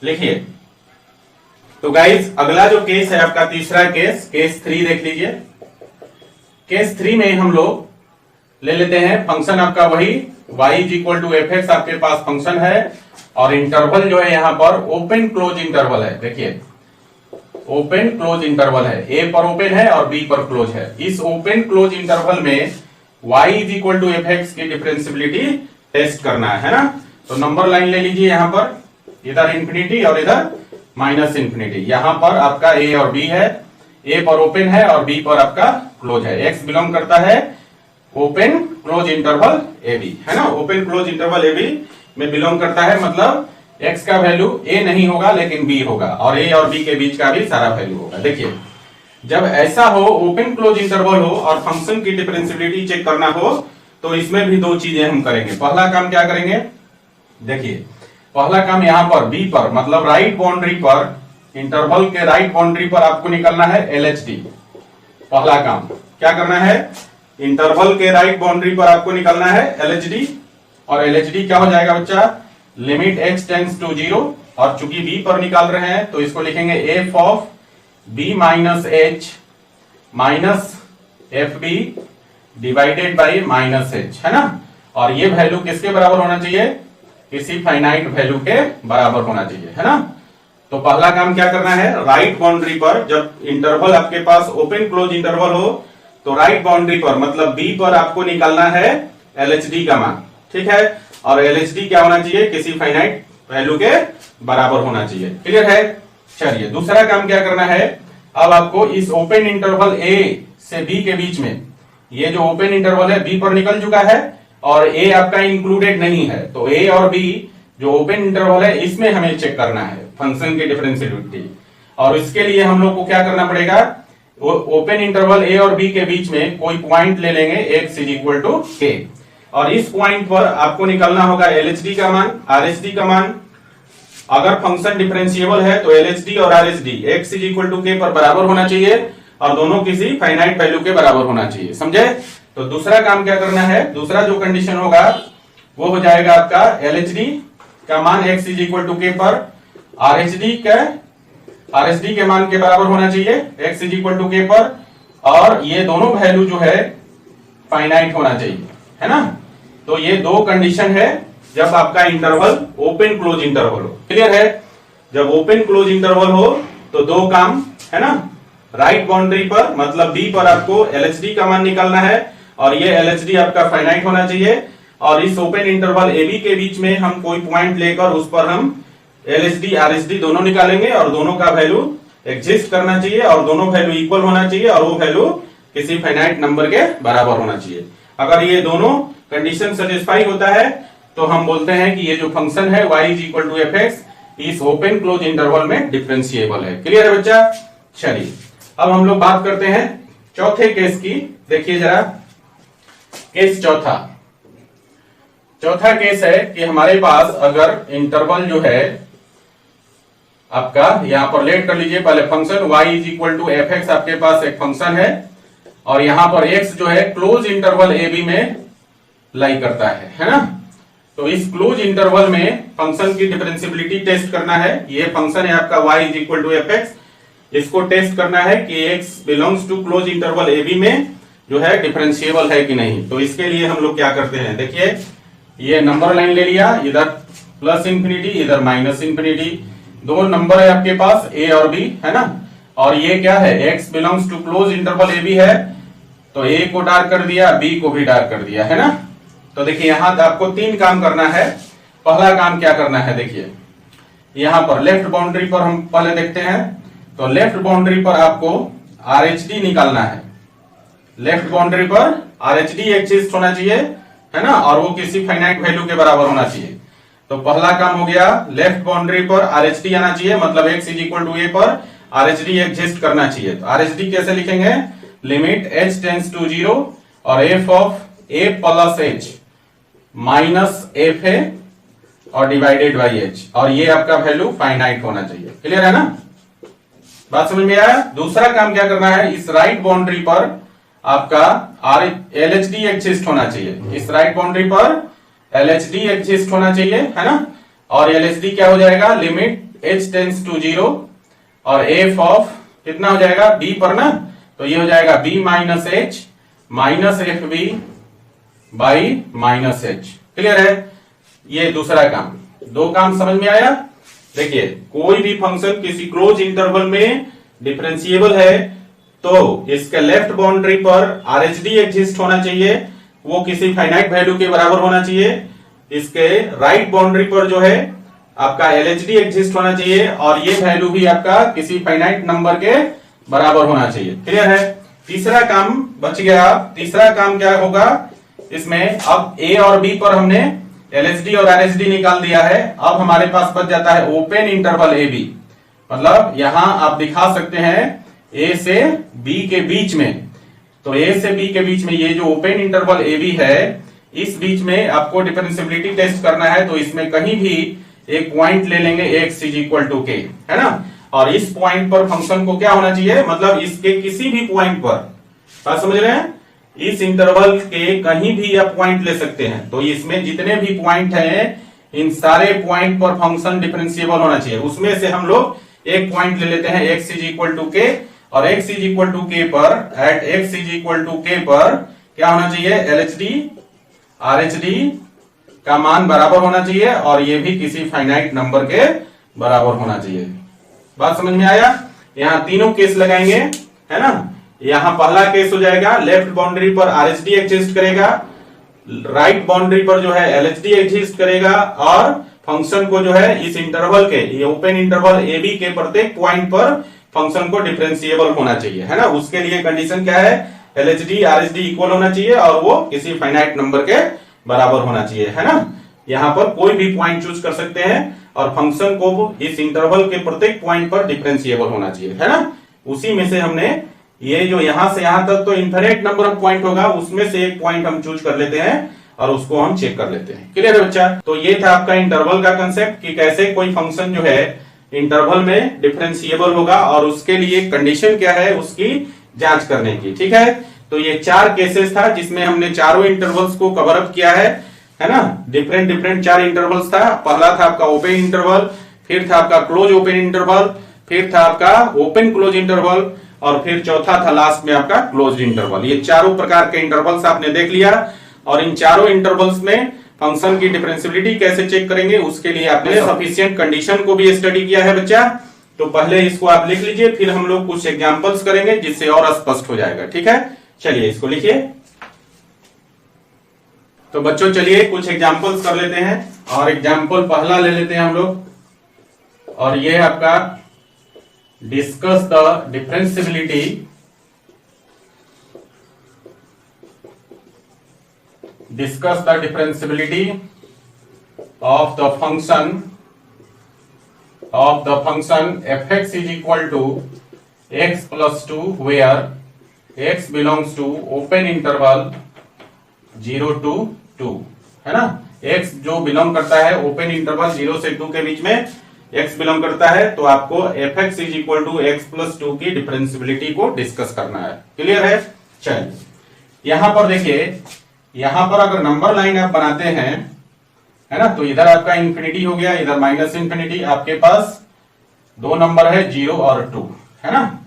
लिखिए। तो गाइस अगला जो केस है आपका तीसरा केस, केस 3 देख लीजिए। केस 3 में हम लोग ले लेते हैं फंक्शन आपका वही y is equal to f x, आपके पास फंक्शन है, और इंटरवल जो है यहां पर ओपन क्लोज इंटरवल है। देखिए ओपन क्लोज इंटरवल है, ए पर ओपन है और बी पर क्लोज है। इस ओपन क्लोज इंटरवल में y is equal to f x की डिफरेंशिएबिलिटी टेस्ट करना है ना। तो नंबर लाइन ले लीजिए, यहां पर इधर इंफिनिटी और इधर माइनस इंफिनिटी। यहां पर आपका ए और बी है, ए पर ओपन है और बी पर आपका क्लोज है। x बिलोंग करता है open close interval a b, है ना। Open close interval a b में बिलोंग करता है, मतलब x का वैल्यू a नहीं होगा लेकिन b होगा, और a और b के बीच का भी सारा वैल्यू होगा। देखिए जब ऐसा हो, ओपन क्लोज इंटरवल हो और फंक्शन की डिफरेंशिएबिलिटी चेक करना हो, तो इसमें भी दो चीजें हम करेंगे। पहला काम क्या करेंगे, देखिए पहला काम यहां पर b पर, मतलब राइट बाउंड्री पर, इंटरवल के राइट बाउंड्री पर आपको निकालना है एलएचडी। पहला काम क्या करना है, इंटरवल के राइट बाउंड्री पर आपको निकालना है एलएचडी, और एलएचडी क्या हो जाएगा बच्चा, लिमिट x टेंड्स टू 0, और चूंकि b पर निकाल रहे हैं तो इसको लिखेंगे f of b minus h minus f b divided by minus h, है ना। और ये वैल्यू किसके बराबर होना चाहिए, किसी फाइनाइट वैल्यू के बराबर होना चाहिए, है ना। तो पहला काम क्या करना है, राइट बाउंड्री पर, जब इंटरवल आपके पास ओपन क्लोज इंटरवल हो, तो राइट बाउंड्री पर मतलब b पर आपको निकालना है एलएचडी का मान, ठीक है। और एलएचडी क्या होना चाहिए, किसी फाइनाइट वैल्यू के बराबर होना चाहिए। क्लियर है। चलिए दूसरा काम क्या करना है, अब आपको इस ओपन इंटरवल a से b के बीच में, ये जो ओपन इंटरवल है b पर निकल चुका है और a आपका इंक्लूडेड नहीं है, तो a और b जो ओपन इंटरवल है इसमें हमें चेक करना है फंक्शन की डिफरेंशिएबिलिटी। और इसके लिए हम लोग को क्या करना पड़ेगा, ओपन इंटरवल a और b के बीच में कोई पॉइंट ले लेंगे x is equal to k, और इस पॉइंट पर आपको निकालना होगा एलएचडी का मान, आरएचडी का मान। अगर फंक्शन डिफरेंशिएबल है तो एलएचडी और RHD x is equal to k पर बराबर होना चाहिए, और दोनों किसी फाइनाइट वैल्यू के बराबर होना चाहिए, समझे। तो दूसरा काम क्या करना है, दूसरा जो कंडीशन होगा वो हो जाएगा आपका एलएचडी का मान x is equal to k पर आरएचडी के मान के बराबर होना चाहिए x is equal to k पर, और ये दोनों वैल्यू जो है फाइनाइट होना चाहिए, है ना। तो ये दो कंडीशन है जब आपका इंटरवल ओपन क्लोज इंटरवल हो। क्लियर है। जब ओपन क्लोज इंटरवल हो तो दो काम, है ना, राइट बाउंड्री पर मतलब बी पर आपको एलएचडी का मान निकालना है और ये एलएचडी आपका फाइनाइट होना चाहिए। और इस ओपन इंटरवल ए बी के बीच में हम कोई पॉइंट लेकर उस पर हम एलएचडी आरएचडी दोनों निकालेंगे और दोनों का वैल्यू एग्जिस्ट करना चाहिए और दोनों वैल्यू इक्वल होना चाहिए और वो वैल्यू किसी फाइनाइट नंबर के बराबर होना चाहिए। अगर ये दोनों कंडीशन सेटिस्फाई होता है तो हम बोलते हैं कि ये जो फंक्शन है y is equal to f x इस ओपन क्लोज इंटरवल में डिफरेंशिएबल है। क्लियर है बच्चा? चलिए अब हम लोग बात करते हैं चौथे केस की। देखिए जरा केस चौथा केस है कि हमारे पास अगर इंटरवल जो है आपका यहां पर लेट कर लीजिए, पहले function y is equal to f x आपके पास एक फंक्शन है और यहां पर x जो है क्लोज इंटरवल ए बी में लाई करता है ना। तो इस क्लोज इंटरवल में फंक्शन की डिफरेंशियबिलिटी टेस्ट करना है। ये फंक्शन है आपका y is equal to f x, इसको टेस्ट करना है कि x belongs to close interval a b में जो है डिफरेंशिएबल है कि नहीं। तो इसके लिए हम लोग क्या करते हैं, देखिए ये नंबर लाइन ले लिया, इधर प्लस इंफिनिटी इधर माइनस इंफिनिटी, दो नंबर है आपके पास a और b है ना। और ये क्या है, x belongs to close interval a b है तो a को डार्क कर दिया, b को भी डार्क कर दिया है ना। तो देखिए यहां आपको तीन काम करना है। पहला काम क्या करना है, देखिए यहां पर लेफ्ट बाउंड्री पर हम पहले देखते हैं। तो लेफ्ट बाउंड्री पर आपको आरएचडी निकालना है। लेफ्ट बाउंड्री पर आरएचडी एग्जिस्ट होना चाहिए है ना और वो किसी फाइनाइट वैल्यू के बराबर होना चाहिए। तो पहला काम हो गया, लेफ्ट बाउंड्री पर आरएचडी आना चाहिए, मतलब x is equal to a पर आरएचडी एग्जिस्ट करना चाहिए। तो आरएचडी कैसे लिखेंगे, लिमिट h टेंड्स टू 0 और f of a plus h minus F है और डिवाइडेड बाई h और ये आपका वैल्यू फाइनाइट होना चाहिए। क्लियर है ना, बात समझ में आया। दूसरा काम क्या करना है, इस राइट बाउंड्री पर आपका एलएचडी एग्जिस्ट होना चाहिए। इस राइट बाउंड्री पर एलएचडी एग्जिस्ट होना चाहिए है ना। और एलएचडी क्या हो जाएगा, लिमिट h टेंड्स टू 0 और f ऑफ कितना हो जाएगा b पर ना, तो ये हो जाएगा b minus h minus f b by minus h। Clear है, ये दूसरा काम। दो काम समझ में आया। देखिए कोई भी फंक्शन किसी क्लोज इंटरवल में डिफरेंशिएबल है तो इसके लेफ्ट बाउंड्री पर आरएचडी एग्जिस्ट होना चाहिए, वो किसी फाइनाइट वैल्यू के बराबर होना चाहिए। इसके राइट बाउंड्री पर जो है आपका एलएचडी एग्जिस्ट होना चाहिए और ये वैल्यू भी आपका किसी फाइनाइट नंबर के बराबर होना चाहिए। क्लियर है, तीसरा काम बच गया। तीसरा काम क्या होगा इसमें, अब a और b पर हमने एलएचडी और आरएचडी निकाल दिया है। अब हमारे पास बच जाता है ओपन इंटरवल ए बी, मतलब यहां आप दिखा सकते हैं a से b के बीच में। तो a से b के बीच में ये जो ओपन इंटरवल ए बी है, इस बीच में आपको डिफरेंशियबिलिटी टेस्ट करना है। तो इसमें कहीं भी एक पॉइंट ले लेंगे x is equal to k है ना। और इस पॉइंट पर फंक्शन को क्या होना चाहिए, मतलब इसके किसी भी पॉइंट पर, बात समझ रहे हैं, इस इंटरवल के कहीं भी आप पॉइंट ले सकते हैं। तो इसमें जितने भी पॉइंट हैं इन सारे पॉइंट पर फंक्शन डिफरेंशिएबल होना चाहिए। उसमें से हम लोग एक पॉइंट ले लेते हैं x is equal to k और x is equal to k पर at x is equal to k पर क्या होना चाहिए, एलएचडी आरएचडी का मान बराबर होना चाहिए और ये भी किसी फाइनाइट नंबर के बराबर होना चाहिए। बात समझ में आया। यहाँ तीनों केस लगाएंगे है ना। यहाँ पहला केस हो जाएगा, लेफ्ट बाउंड्री पर आरएचडी एग्जिस्ट करेगा, राइट बाउंड्री पर जो है एलएचडी एग्जिस्ट करेगा और फंक्शन को जो है इस इंटरवल के, ये ओपन इंटरवल ए बी के प्रत्येक पॉइंट पर फंक्शन को डिफरेंशिएबल होना चाहिए है ना। उसके लिए कंडीशन क्या है, एलएचडी आरएचडी इक्वल होना चाहिए और वो किसी फाइनाइट नंबर के बराबर होना चाहिए है ना। यहाँ पर कोई भी पॉइंट चूज कर सकते हैं और फंक्शन को इस इंटरवल के प्रत्येक पॉइंट पर डिफरेंशिएबल होना चाहिए है ना। उसी में से हमने ये जो यहां से यहां तक तो इनफिनिट नंबर ऑफ पॉइंट होगा, उसमें से एक पॉइंट हम चूज कर लेते हैं और उसको हम चेक कर लेते हैं। क्लियर है बच्चा। तो ये था आपका इंटरवल का कंसेप्ट कि कैसे कोई फंक्शन जो है इंटरवल में डिफरेंशिएबल होगा और उसके लिए कंडीशन क्या है उसकी जांच करने की। ठीक है, तो ये 4 केसेस था जिसमें हमने चारों इंटरवल्स को कवर अप किया है ना। डिफरेंट 4 इंटरवल्स था। पहला था आपका ओपन इंटरवल, फिर था आपका क्लोज ओपन इंटरवल, फिर था आपका ओपन क्लोज इंटरवल और फिर चौथा था लास्ट में आपका क्लोज्ड इंटरवल। ये चारों प्रकार के इंटरवल्स आपने देख लिया और इन चारों इंटरवल्स में फंक्शन की डिफरेंशियबिलिटी कैसे चेक करेंगे उसके लिए आपने सफिशिएंट कंडीशन को भी स्टडी किया है बच्चा। तो पहले इसको आप लिख लीजिए, फिर हम लोग कुछ एग्जांपल्स करेंगे जिससे और स्पष्ट हो जाएगा। ठीक है, चलिए इसको लिखिए। तो बच्चों चलिए कुछ एग्जांपल्स कर लेते हैं, और एग्जांपल पहला ले लेते हैं हम लोग, और ये आपका discuss the differentiability of the function fx is equal to x plus 2 where x belongs to open interval 0 to 2, है ना। x जो बिलोंग करता है ओपन इंटरवल 0 से 2 के बीच में x बिलोंग करता है, तो आपको fx is equal to x plus 2 की डिफरेंशिएबिलिटी को डिस्कस करना है। क्लियर है। चलिए यहां पर देखिए, यहां पर अगर नंबर लाइन आप बनाते हैं, है ना, तो इधर आपका इंफिनिटी हो गया, इधर माइनस इंफिनिटी, आपके पास दो नंबर है 0 और 2, है ना।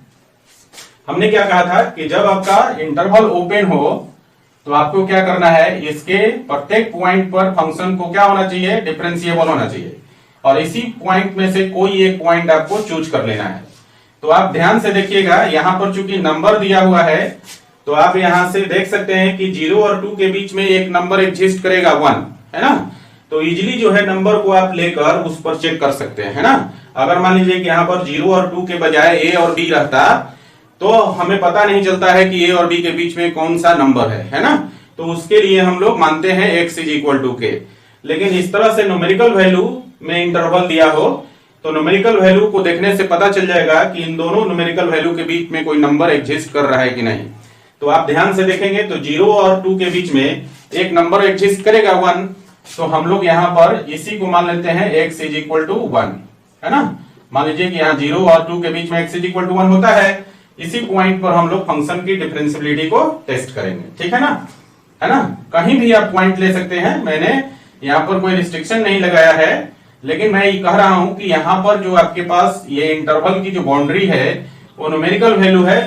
हमने क्या कहा था कि जब आपका इंटरवल ओपन हो तो आपको क्या करना है, इसके प्रत्येक पॉइंट पर फंक्शन को क्या होना चाहिए, डिफरेंशिएबल होना चाहिए, और इसी पॉइंट में से कोई एक पॉइंट आपको चूज कर लेना है। तो आप ध्यान से देखिएगा, यहां पर चूंकि नंबर दिया हुआ है, तो आप यहां से देख सकते हैं कि 0 और 2 के बीच में एक नंबर एग्जिस्ट करेगा 1, है ना। तो इजीली जो है नंबर को आप लेकर उस पर चेक कर सकते हैं, है ना। अगर मान लीजिए कि यहाँ पर 0 और 2 के बजाय a और b रहता, तो हमें पता नहीं चलता है कि a और b के बीच में कौन सा नंबर है ना। तो उसके लिए हम लोग मानते हैं x is equal to k। लेकिन इस तरह से न्यूमेरिकल वैल्यू में इंटरवल दिया हो तो न्यूमेरिकल वैल्यू को देखने से पता चल जाएगा कि इन दोनों न्यूमेरिकल वैल्यू के बीच में कोई नंबर एग्जिस्ट कर रहा है कि नहीं। तो आप ध्यान से देखेंगे तो 0 और 2 के बीच में एक नंबर एग्जिस्ट करेगा 1, तो हम लोग यहाँ पर इसी को मान लेते हैं x इज इक्वल टू 1, है ना। मान लीजिए कि यहाँ 0 और 2 के बीच में x इज इक्वल टू 1 होता है, इसी पॉइंट पर हम लोग फंक्शन की डिफरेंशिएबिलिटी को टेस्ट करेंगे। ठीक है ना, कहीं भी आप पॉइंट ले सकते हैं, मैंने यहाँ पर कोई रिस्ट्रिक्शन नहीं लगाया है, लेकिन मैं ये कह रहा हूं कि यहाँ पर जो आपके पास ये इंटरवल की जो बाउंड्री है वो न्यूमेरिकल वैल्यू है,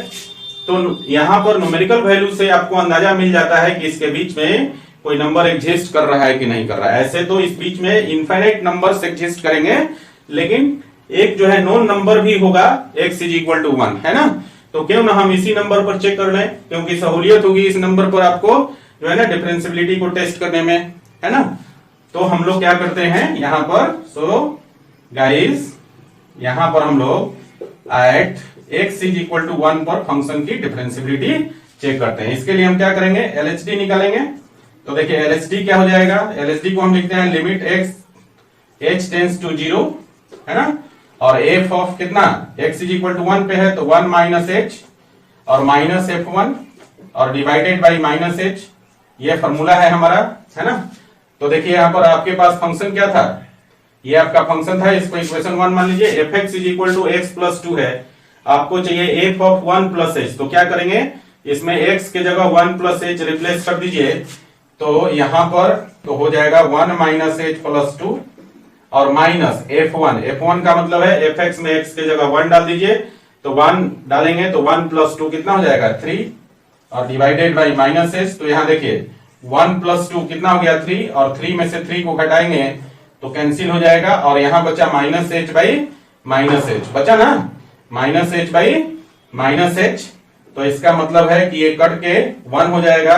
तो यहाँ पर न्यूमेरिकल वैल्यू से आपको अंदाजा मिल जाता है कि इसके बीच में कोई नंबर एग्जिस्ट कर रहा है कि नहीं कर रहा है। ऐसे तो इस बीच में इनफाइनाइट नंबर्स एग्जिस्ट करेंगे, लेकिन एक जो है नॉन नंबर भी होगा x इज इक्वल टू 1, है ना। तो क्यों ना हम इसी नंबर पर चेक कर लें, क्योंकि सहूलियत होगी इस नंबर पर आपको जो है ना डिफरेंशिएबिलिटी को टेस्ट करने में, है ना। तो हम लोग क्या करते हैं यहाँ पर, सो गाइस यहाँ पर हम लोग at x is equal to 1 पर फंक्शन की डिफरेंशिएबिलिटी चेक करते हैं। इसके लिए हम क्या करेंगे, LHD निकालेंगे। तो देखिए LHD क्या हो जाएगा, LHD को हम लिखते हैं लिमिट h टेंड्स टू 0, है ना, और f ऑफ कितना, x इज इक्वल टू 1 पे है, तो 1 माइनस h और माइनस f1 और डिवाइडेड बाई माइनस h, ये फॉर्मूला है हमारा, है ना। तो देखिए यहाँ पर आपके पास फंक्शन क्या था, ये आपका फंक्शन था, इसको इक्वेशन 1 मान लीजिए। fx is equal to x plus 2 है, आपको चाहिए f ऑफ 1 प्लस h, तो क्या करेंगे, इसमें x के जगह 1 प्लस h रिप्लेस कर दीजिए, तो यहां पर तो हो जाएगा 1 माइनस h प्लस 2 और माइनस f1 का मतलब है fx में x के जगह 1 डाल दीजिए, तो 1 डालेंगे तो 1 प्लस 2 कितना हो जाएगा 3 और डिवाइडेड बाई माइनस h। तो यहाँ देखिए 1 प्लस 2 कितना हो गया 3, और 3 में से 3 को घटाएंगे तो कैंसिल हो जाएगा, और यहाँ बचा minus h by minus h, बचा ना minus h by minus h। तो इसका मतलब है कि ये कट के 1 हो जाएगा,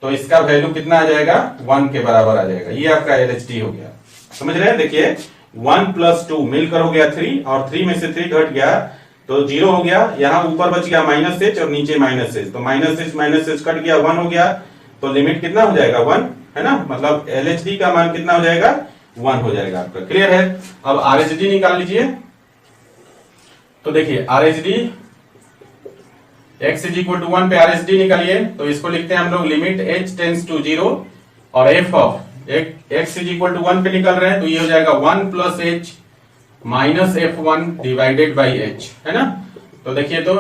तो इसका वैल्यू कितना आ जाएगा, 1 के बराबर आ जाएगा। ये आपका LHD हो गया, समझ रहे हैं। देखिए 1 प्लस 2 मिलकर हो गया 3, और 3 में से 3 घट गया तो 0 हो गया, यहाँ ऊपर बच गया माइनस h और नीचे माइनस h, तो माइनस h कट गया 1 हो गया, तो लिमिट कितना हो जाएगा 1, है ना, मतलब LHD का मान कितना हो जाएगा 1 हो जाएगा आपका। क्लियर है। अब RHD निकाल लीजिए। तो देखिए RHD x is equal to 1 पे RHD निकालिए, तो इसको लिखते हैं हम लोग लिमिट h टेंड्स टू 0 और f of x is equal to 1 पे निकल रहे हैं, तो ये हो जाएगा 1 plus h minus f1 divided by h, है ना। तो देखिए तो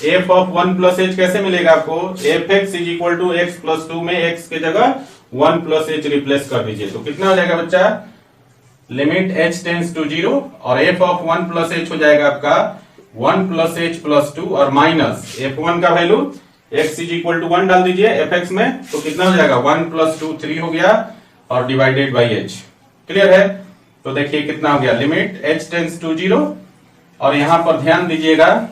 f ऑफ 1 प्लस h कैसे मिलेगा आपको, fx is equal to x plus 2 में x के जगह 1 प्लस h रिप्लेस कर दीजिए, तो कितना हो जाएगा बच्चा, लिमिट h टेंड्स टू 0 और f ऑफ 1 प्लस h हो जाएगा आपका 1 प्लस h प्लस 2 और माइनस f1 का value x is equal to 1 डाल दीजिए fx में, तो कितना हो जाएगा 1 प्लस 2 3 हो गया और डिवाइडेड बाई h। क्लियर है। तो देखिए कितना हो गया, लिमिट h टेंड्स टू 0 और यहां पर ध्यान दीजिएगा,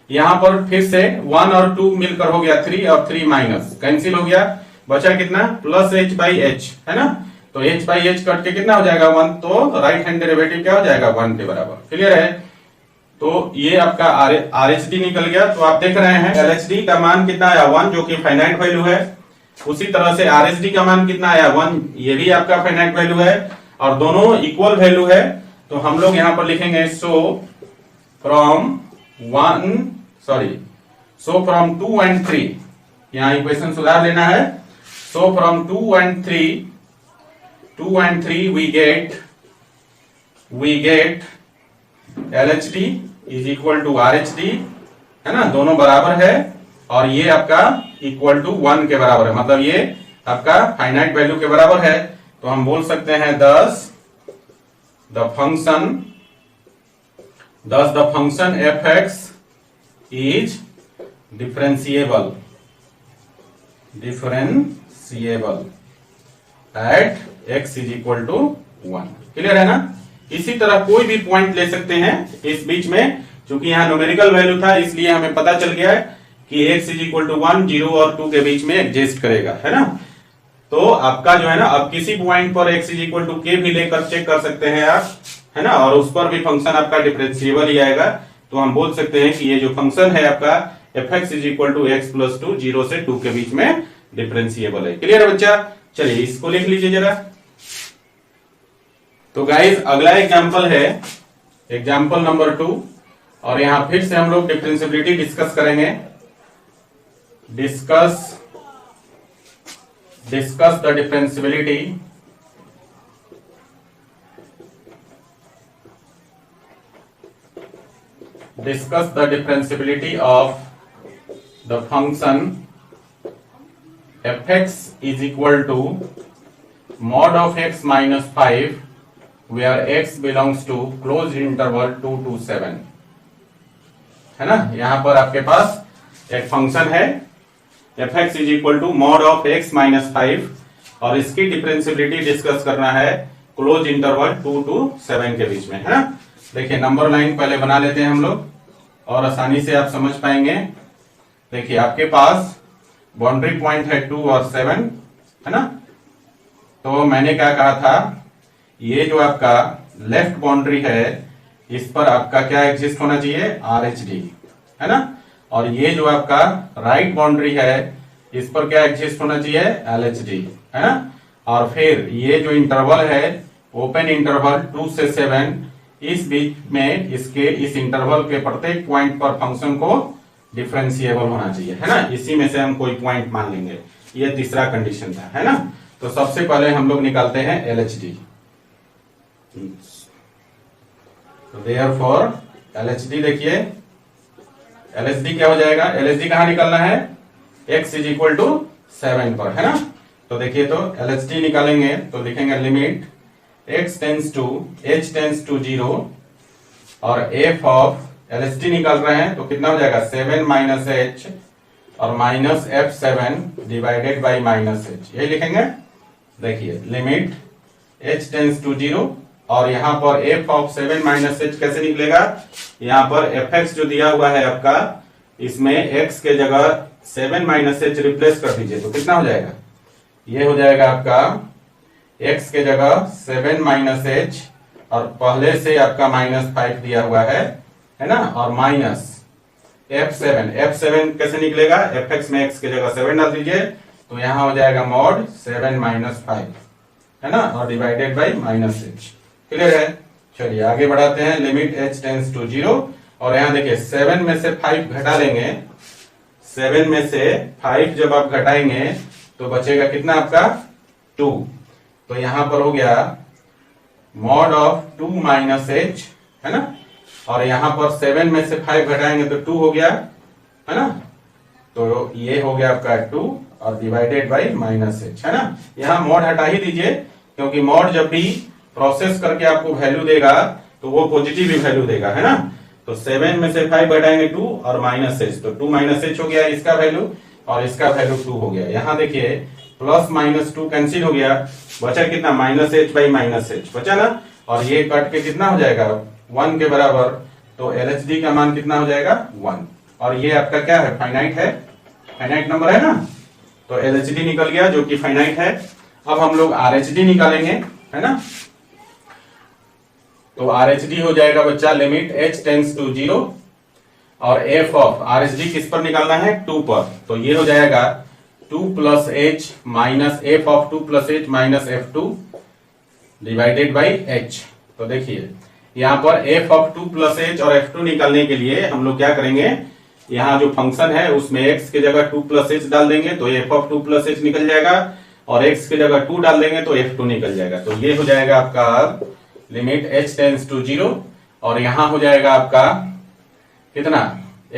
यहां पर फिर से 1 और 2 मिलकर हो गया 3 और 3 माइनस कैंसिल हो गया, बचा कितना प्लस h बाई एच, है ना। तो h बाई एच कट के कितना हो जाएगा 1, तो राइट हैंड डेरिवेटिव क्या हो जाएगा 1 के बराबर। क्लियर है। तो ये आपका RHD निकल गया। तो आप देख रहे हैं LHD का मान कितना आया 1, जो कि फाइनाइट वैल्यू है। उसी तरह से RHD का मान कितना आया 1, ये भी आपका फाइनाइट वैल्यू है और दोनों इक्वल वैल्यू है। तो हम लोग यहां पर लिखेंगे सो फ्रॉम 2 and 3, यहां इक्वेशन सुधार लेना है। So from 2 and 3 we get LHD is equal to RHD, है ना, दोनों बराबर है और ये आपका इक्वल टू 1 के बराबर है, मतलब ये आपका फाइनाइट वैल्यू के बराबर है। तो हम बोल सकते हैं thus the function fx is differentiable at x is equal to 1। Clear है ना। इसी तरह कोई भी पॉइंट ले सकते हैं इस बीच में, क्योंकि यहाँ न्यूमेरिकल वैल्यू था इसलिए हमें पता चल गया है कि x इज इक्वल टू 1, 0 और 2 के बीच में एग्जिस्ट करेगा, है ना। तो आपका जो है ना, अब किसी पॉइंट पर x is equal to k भी लेकर चेक कर सकते हैं आप, है ना, और उस पर भी फंक्शन आपका डिफरेंशिएबल ही आएगा। तो हम बोल सकते हैं कि ये जो फंक्शन है आपका fx is equal to x plus 2, 0 से 2 के बीच में डिफरेंशिएबल है। क्लियर है बच्चा। चलिए इसको लिख लीजिए जरा। तो गाइस अगला एग्जांपल है एग्जांपल नंबर 2, और यहां फिर से हम लोग डिफरेंशिएबिलिटी डिस्कस करेंगे। Discuss the differentiability of the function fx is equal to mod of x minus 5 where x belongs to closed interval 2 to 7, है ना। यहां पर आपके पास एक फंक्शन है fx is equal to mod of x minus 5 और इसकी डिफरेंशिएबिलिटी डिस्कस करना है क्लोज इंटरवल 2 to 7 के बीच में, है ना। देखिए नंबर लाइन पहले बना लेते हैं हम लोग और आसानी से आप समझ पाएंगे। देखिए आपके पास बाउंड्री पॉइंट है 2 और 7, है ना। तो मैंने क्या कहा था, ये जो आपका लेफ्ट बाउंड्री है इस पर आपका क्या एग्जिस्ट होना चाहिए RHD, है ना। और ये जो आपका राइट बाउंड्री है इस पर क्या एग्जिस्ट होना चाहिए LHD, है ना। और फिर ये जो इंटरवल है ओपन इंटरवल 2 से 7, इस बीच में इसके इस इंटरवल के प्रत्येक पॉइंट पर फंक्शन को डिफरेंशिएबल होना चाहिए, है ना। इसी में से हम कोई पॉइंट मान लेंगे, ये तीसरा कंडीशन था, है ना। तो सबसे पहले हम लोग निकालते हैं LHD। तो देयरफॉर LHD देखिए LHD क्या हो जाएगा, LHD कहां निकालना है x इज इक्वल टू 7 पर, है ना। तो देखिए तो LHD निकालेंगे तो लिखेंगे लिमिट h टेंस टू 0 और f ऑफ LHD निकाल रहे हैं तो कितना हो जाएगा 7 माइनस h और minus f7 divided by minus h, यही लिखेंगे। देखिए लिमिट h टेंस टू 0 और यहाँ पर f ऑफ 7 माइनस h कैसे निकलेगा, यहाँ पर fx जो दिया हुआ है आपका इसमें x के जगह 7 माइनस h रिप्लेस कर दीजिए तो कितना हो जाएगा, ये हो जाएगा आपका x के जगह 7 माइनस h और पहले से आपका माइनस 5 दिया हुआ है ना, और माइनस f7 कैसे निकलेगा, fx में x के जगह 7 डाल दीजिए तो यहाँ हो जाएगा मॉड 7 माइनस 5, है ना, और divided by minus h। Clear है। चलिए आगे बढ़ाते हैं। लिमिट h टेंस टू 0 और यहाँ देखिए 7 में से 5 घटा लेंगे, 7 में से 5 जब आप घटाएंगे तो बचेगा कितना आपका 2। तो यहां पर हो गया मॉड ऑफ 2 माइनस h, है ना, और यहां पर 7 में से 5 घटाएंगे तो 2 हो गया, है ना। तो ये हो गया आपका 2 और डिवाइडेड बाई माइनस h, है ना। यहां मॉड हटा ही दीजिए क्योंकि मॉड जब भी प्रोसेस करके आपको वैल्यू देगा तो वो पॉजिटिव ही वैल्यू देगा, है ना। तो 7 में से 5 घटाएंगे 2 और माइनस h, तो 2 माइनस h हो गया इसका वैल्यू और इसका वैल्यू 2 हो गया। यहाँ देखिए प्लस माइनस 2 कैंसिल हो गया, बचा कितना minus h by minus h बचा ना, और ये कट के कितना हो जाएगा 1 के बराबर। तो LHD का मान कितना हो जाएगा 1। और ये आपका क्या है, फाइनाइट है, फाइनाइट नंबर है ना, तो LHD निकल गया जो कि फाइनाइट है। अब हम लोग RHD निकालेंगे, है ना। तो RHD हो जाएगा बच्चा लिमिट h टेंड्स टू 0 और f ऑफ RHD किस पर निकालना है, 2 पर। तो ये हो जाएगा 2 plus h minus f of 2 plus h minus f2 divided by h। तो देखिए यहाँ पर f ऑफ 2 प्लस h और f2 निकालने के लिए हम लोग क्या करेंगे, यहाँ जो फंक्शन है उसमें x की जगह 2 प्लस h डाल देंगे तो f ऑफ 2 प्लस h निकल जाएगा, और x की जगह 2 डाल देंगे तो f2 निकल जाएगा। तो ये हो जाएगा आपका लिमिट h टेंड्स टू 0, और यहाँ हो जाएगा आपका कितना,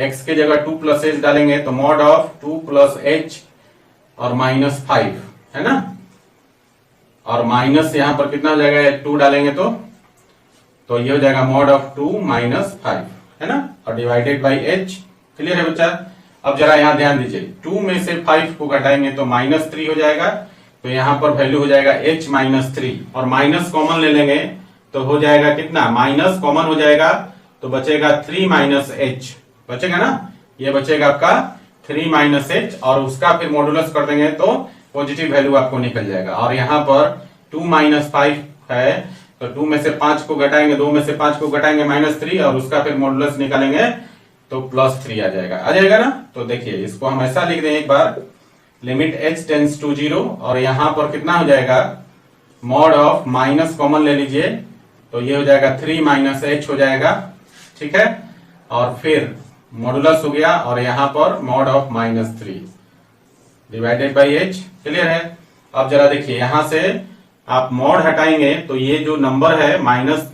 x की जगह 2 प्लस h डालेंगे तो मॉड ऑफ 2 प्लस h और माइनस 5, है ना, और माइनस यहाँ पर कितना हो जाएगा, 2 डालेंगे तो ये हो जाएगा मॉड ऑफ 2 माइनस 5, है ना, और डिवाइडेड बाई h। क्लियर है बच्चा। अब जरा यहाँ ध्यान दीजिए, 2 में से 5 को घटाएंगे तो -3 हो जाएगा, तो यहाँ पर वैल्यू हो जाएगा h माइनस 3, और माइनस कॉमन ले लेंगे तो हो जाएगा कितना, माइनस कॉमन हो जाएगा तो बचेगा 3 माइनस h, बचेगा ना, ये बचेगा आपका 3 माइनस h, और उसका फिर मॉडुलस कर देंगे तो पॉजिटिव वैल्यू आपको निकल जाएगा। और यहाँ पर 2 माइनस 5 है तो 2 में से 5 को घटाएंगे, 2 में से 5 को घटाएंगे -3, और उसका फिर मॉडुलस निकालेंगे तो +3 आ जाएगा ना। तो देखिए इसको हम ऐसा लिख दें एक बार, लिमिट h टेंड्स टू 0, और यहाँ पर कितना हो जाएगा, मॉड ऑफ माइनस कॉमन ले लीजिए तो ये हो जाएगा 3 माइनस h हो जाएगा, ठीक है, और फिर मॉडुलस हो गया, और यहाँ पर mod of -3 divided by h। Clear है। अब जरा देखिए यहाँ से आप मॉड हटाएंगे तो ये जो नंबर है माइनस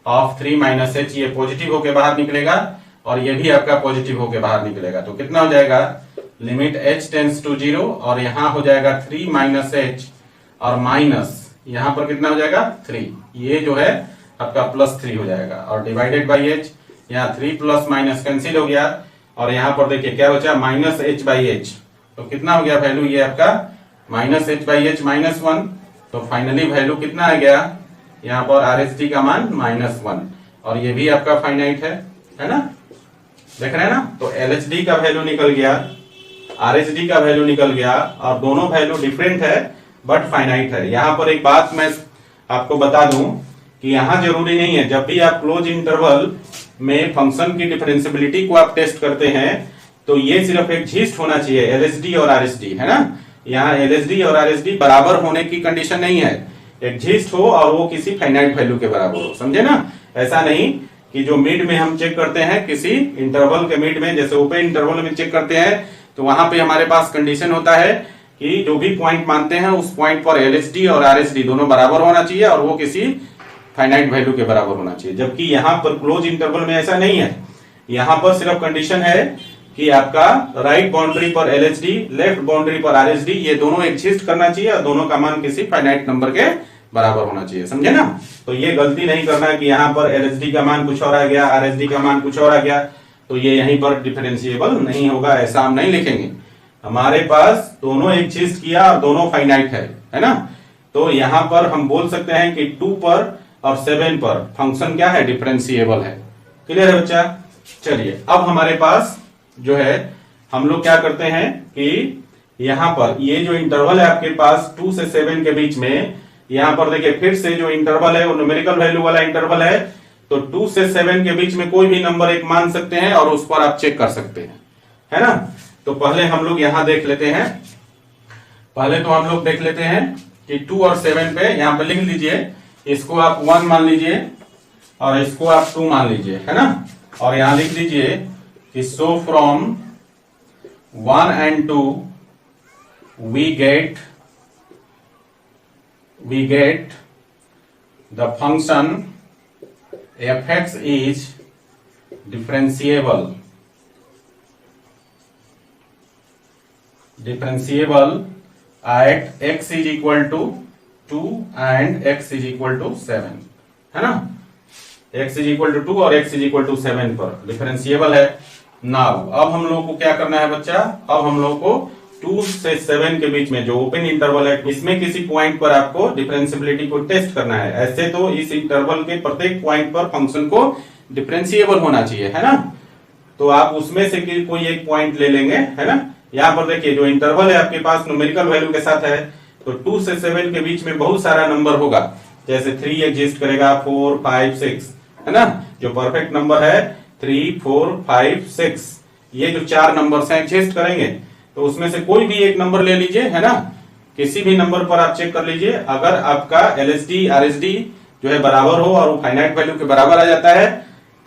ऑफ 3 माइनस h ये पॉजिटिव होके बाहर निकलेगा, और ये भी आपका पॉजिटिव होके बाहर निकलेगा। तो कितना हो जाएगा, लिमिट h टेंड्स टू 0, और यहाँ हो जाएगा 3 माइनस h और माइनस यहाँ पर कितना हो जाएगा 3, ये जो है आपका +3 हो जाएगा, और डिवाइडेड बाई h, यहाँ 3 प्लस माइनस कैंसिल हो गया, और यहाँ पर देखिए क्या बचा, -h/h। तो कितना हो गया वैल्यू, ये आपका -h/h -1। तो फाइनली वैल्यू कितना आ गया, यहाँ पर RHD का मान -1, और ये भी आपका फाइनाइट है ना, देख रहे हैं ना। तो LHD का वैल्यू निकल गया, RHD का वैल्यू निकल गया, और दोनों वैल्यू डिफरेंट है बट फाइनाइट है। यहाँ पर एक बात मैं आपको बता दूं कि यहाँ जरूरी नहीं है, जब भी आप क्लोज इंटरवल में फंक्शन की डिफरेंशियबिलिटी को आप टेस्ट करते हैं तो ये सिर्फ एक जीस्ट होना चाहिए, LHD और RHD, है ना। यहाँ LHD और RHD बराबर होने की कंडीशन नहीं है, एक जीस्ट हो और वो किसी फाइनाइट वैल्यू के बराबर हो, समझे ना। ऐसा नहीं कि जो मिड में हम चेक करते हैं किसी इंटरवल के मिड में, जैसे ओपन इंटरवल में चेक करते हैं तो वहां पे हमारे पास कंडीशन होता है कि जो भी पॉइंट मानते हैं उस पॉइंट पर LHD और RHD दोनों बराबर होना चाहिए, और वो किसी फाइनाइट वैल्यू के बराबर होना चाहिए। जबकि यहाँ पर क्लोज इंटरवल में ऐसा नहीं है, यहाँ पर सिर्फ कंडीशन है कि आपका राइट बाउंड्री पर LHD, लेफ्ट बाउंड्री पर RHD, ये दोनों एग्जिस्ट करना चाहिए, और दोनों का मान किसी फाइनाइट नंबर के बराबर होना चाहिए, समझे ना। तो ये गलती नहीं करना कि यहाँ पर LHD का मान कुछ और आ गया, RHD का मान कुछ और आ गया, तो ये यहीं पर डिफरेंशिएबल नहीं होगा, ऐसा हम नहीं लिखेंगे। हमारे पास दोनों एग्जिस्ट किया और दोनों फाइनाइट है ना। तो यहाँ पर हम बोल सकते हैं कि 2 पर और 7 पर फंक्शन क्या है, डिफरेंशिएबल है। क्लियर है बच्चा। चलिए अब हमारे पास जो है हम लोग क्या करते हैं कि यहाँ पर ये जो इंटरवल है आपके पास 2 से 7 के बीच में, यहाँ पर देखिए फिर से जो इंटरवल है वो न्यूमेरिकल वैल्यू वाला इंटरवल है, तो 2 से 7 के बीच में कोई भी नंबर एक मान सकते हैं और उस पर आप चेक कर सकते हैं, है ना। तो पहले हम लोग यहाँ देख लेते हैं, पहले तो हम लोग देख लेते हैं कि 2 और 7 पे यहाँ पे लिख लीजिए, इसको आप 1 मान लीजिए और इसको आप 2 मान लीजिए, है ना। और यहाँ लिख दीजिए कि सो from 1 and 2 we get the function fx is differentiable at x is equal to 2 and x is equal to 7, है ना। x is equal to 2 और x is equal to 7 पर डिफरेंशिएबल है। नाउ अब हम लोग को क्या करना है बच्चा, अब हम लोग को 2 से 7 के बीच में जो ओपन इंटरवल है इसमें किसी पॉइंट पर आपको डिफरेंशियबिलिटी को टेस्ट करना है। ऐसे तो इस इंटरवल के प्रत्येक पॉइंट पर फंक्शन को डिफरेंशिएबल होना चाहिए, है ना। तो आप उसमें से कोई एक पॉइंट ले लेंगे, है ना। यहाँ पर देखिए जो इंटरवल है आपके पास न्यूमेरिकल वैल्यू के साथ है, तो 2 से 7 के बीच में बहुत सारा नंबर होगा, जैसे 3 एग्जिस्ट करेगा, 4, 5, 6, है ना। जो परफेक्ट नंबर है 3, 4, 5, 6, ये जो 4 नंबर है एग्जिस्ट करेंगे, तो उसमें से कोई भी एक नंबर ले लीजिए, है ना। किसी भी नंबर पर आप चेक कर लीजिए, अगर आपका एलएसडी आरएसडी जो है बराबर हो और वो फाइनाइट वैल्यू के बराबर आ जाता है,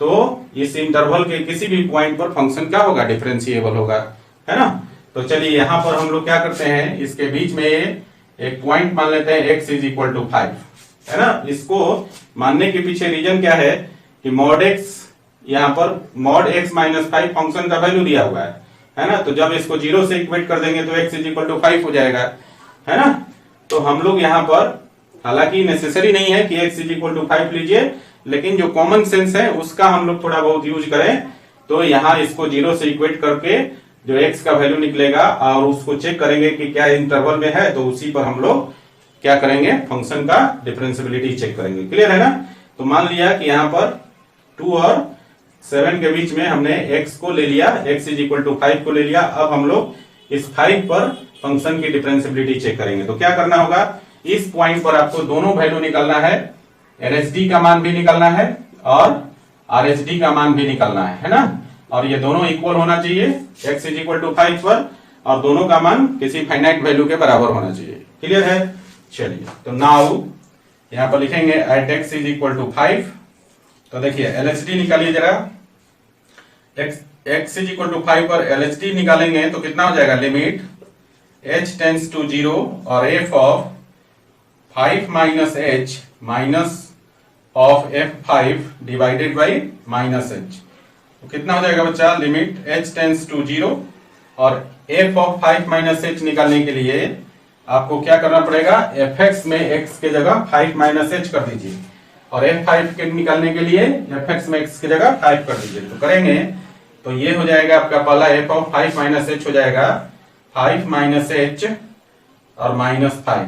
तो इस इंटरवल के किसी भी पॉइंट पर फंक्शन क्या होगा, डिफरेंशिएबल होगा, है ना। तो चलिए यहाँ पर हम लोग क्या करते हैं, इसके बीच में एक पॉइंट मान लेते हैं x इज इक्वल टू 5, है ना। इसको मानने के पीछे रीजन क्या है कि मॉड x, यहाँ पर मॉड x माइनस 5 फंक्शन का वैल्यू दिया हुआ है ना। तो जब इसको 0 से इक्वेट कर देंगे तो x इज इक्वल टू 5 हो जाएगा, है ना। तो हम लोग यहाँ पर, हालांकि नेसेसरी नहीं है कि x इज इक्वल टू 5 लीजिए, लेकिन जो कॉमन सेंस है उसका हम लोग थोड़ा बहुत यूज करें, तो यहाँ इसको 0 से इक्वेट करके जो x का वैल्यू निकलेगा और उसको चेक करेंगे कि क्या इंटरवल में है, तो उसी पर हम लोग क्या करेंगे, फंक्शन का डिफरेंशिएबिलिटी चेक करेंगे। क्लियर है ना। तो मान लिया कि यहाँ पर 2 और 7 के बीच में हमने x को ले लिया, x इज इक्वल टू 5 को ले लिया। अब हम लोग इस 5 पर फंक्शन की डिफरेंशिएबिलिटी चेक करेंगे। तो क्या करना होगा, इस पॉइंट पर आपको दोनों वैल्यू निकालना है, एलएसडी का मान भी निकालना है और आरएसडी का मान भी निकालना है ना। और ये दोनों इक्वल होना चाहिए x इज इक्वल टू 5 पर, और दोनों का मान किसी फाइनाइट वैल्यू के बराबर होना चाहिए। क्लियर है। चलिए तो नाउ यहाँ पर लिखेंगे at x is equal to 5। तो देखिए एलएसडी निकालिए जरा, x इज इक्वल टू 5 पर एलएसडी निकालेंगे तो कितना हो जाएगा, लिमिट h टेंड्स टू 0 और f of 5 minus h minus of f5 divided by minus h। तो कितना हो जाएगा बच्चा, लिमिट h टेंड्स टू 0 और f ऑफ 5 माइनस h निकालने के लिए आपको क्या करना पड़ेगा, fx में x के जगह 5 माइनस h कर दीजिए, और f5 के निकालने के लिए fx में x की जगह 5 कर दीजिए। तो करेंगे तो ये हो जाएगा आपका पहला f ऑफ 5 माइनस h हो जाएगा 5 माइनस h और माइनस 5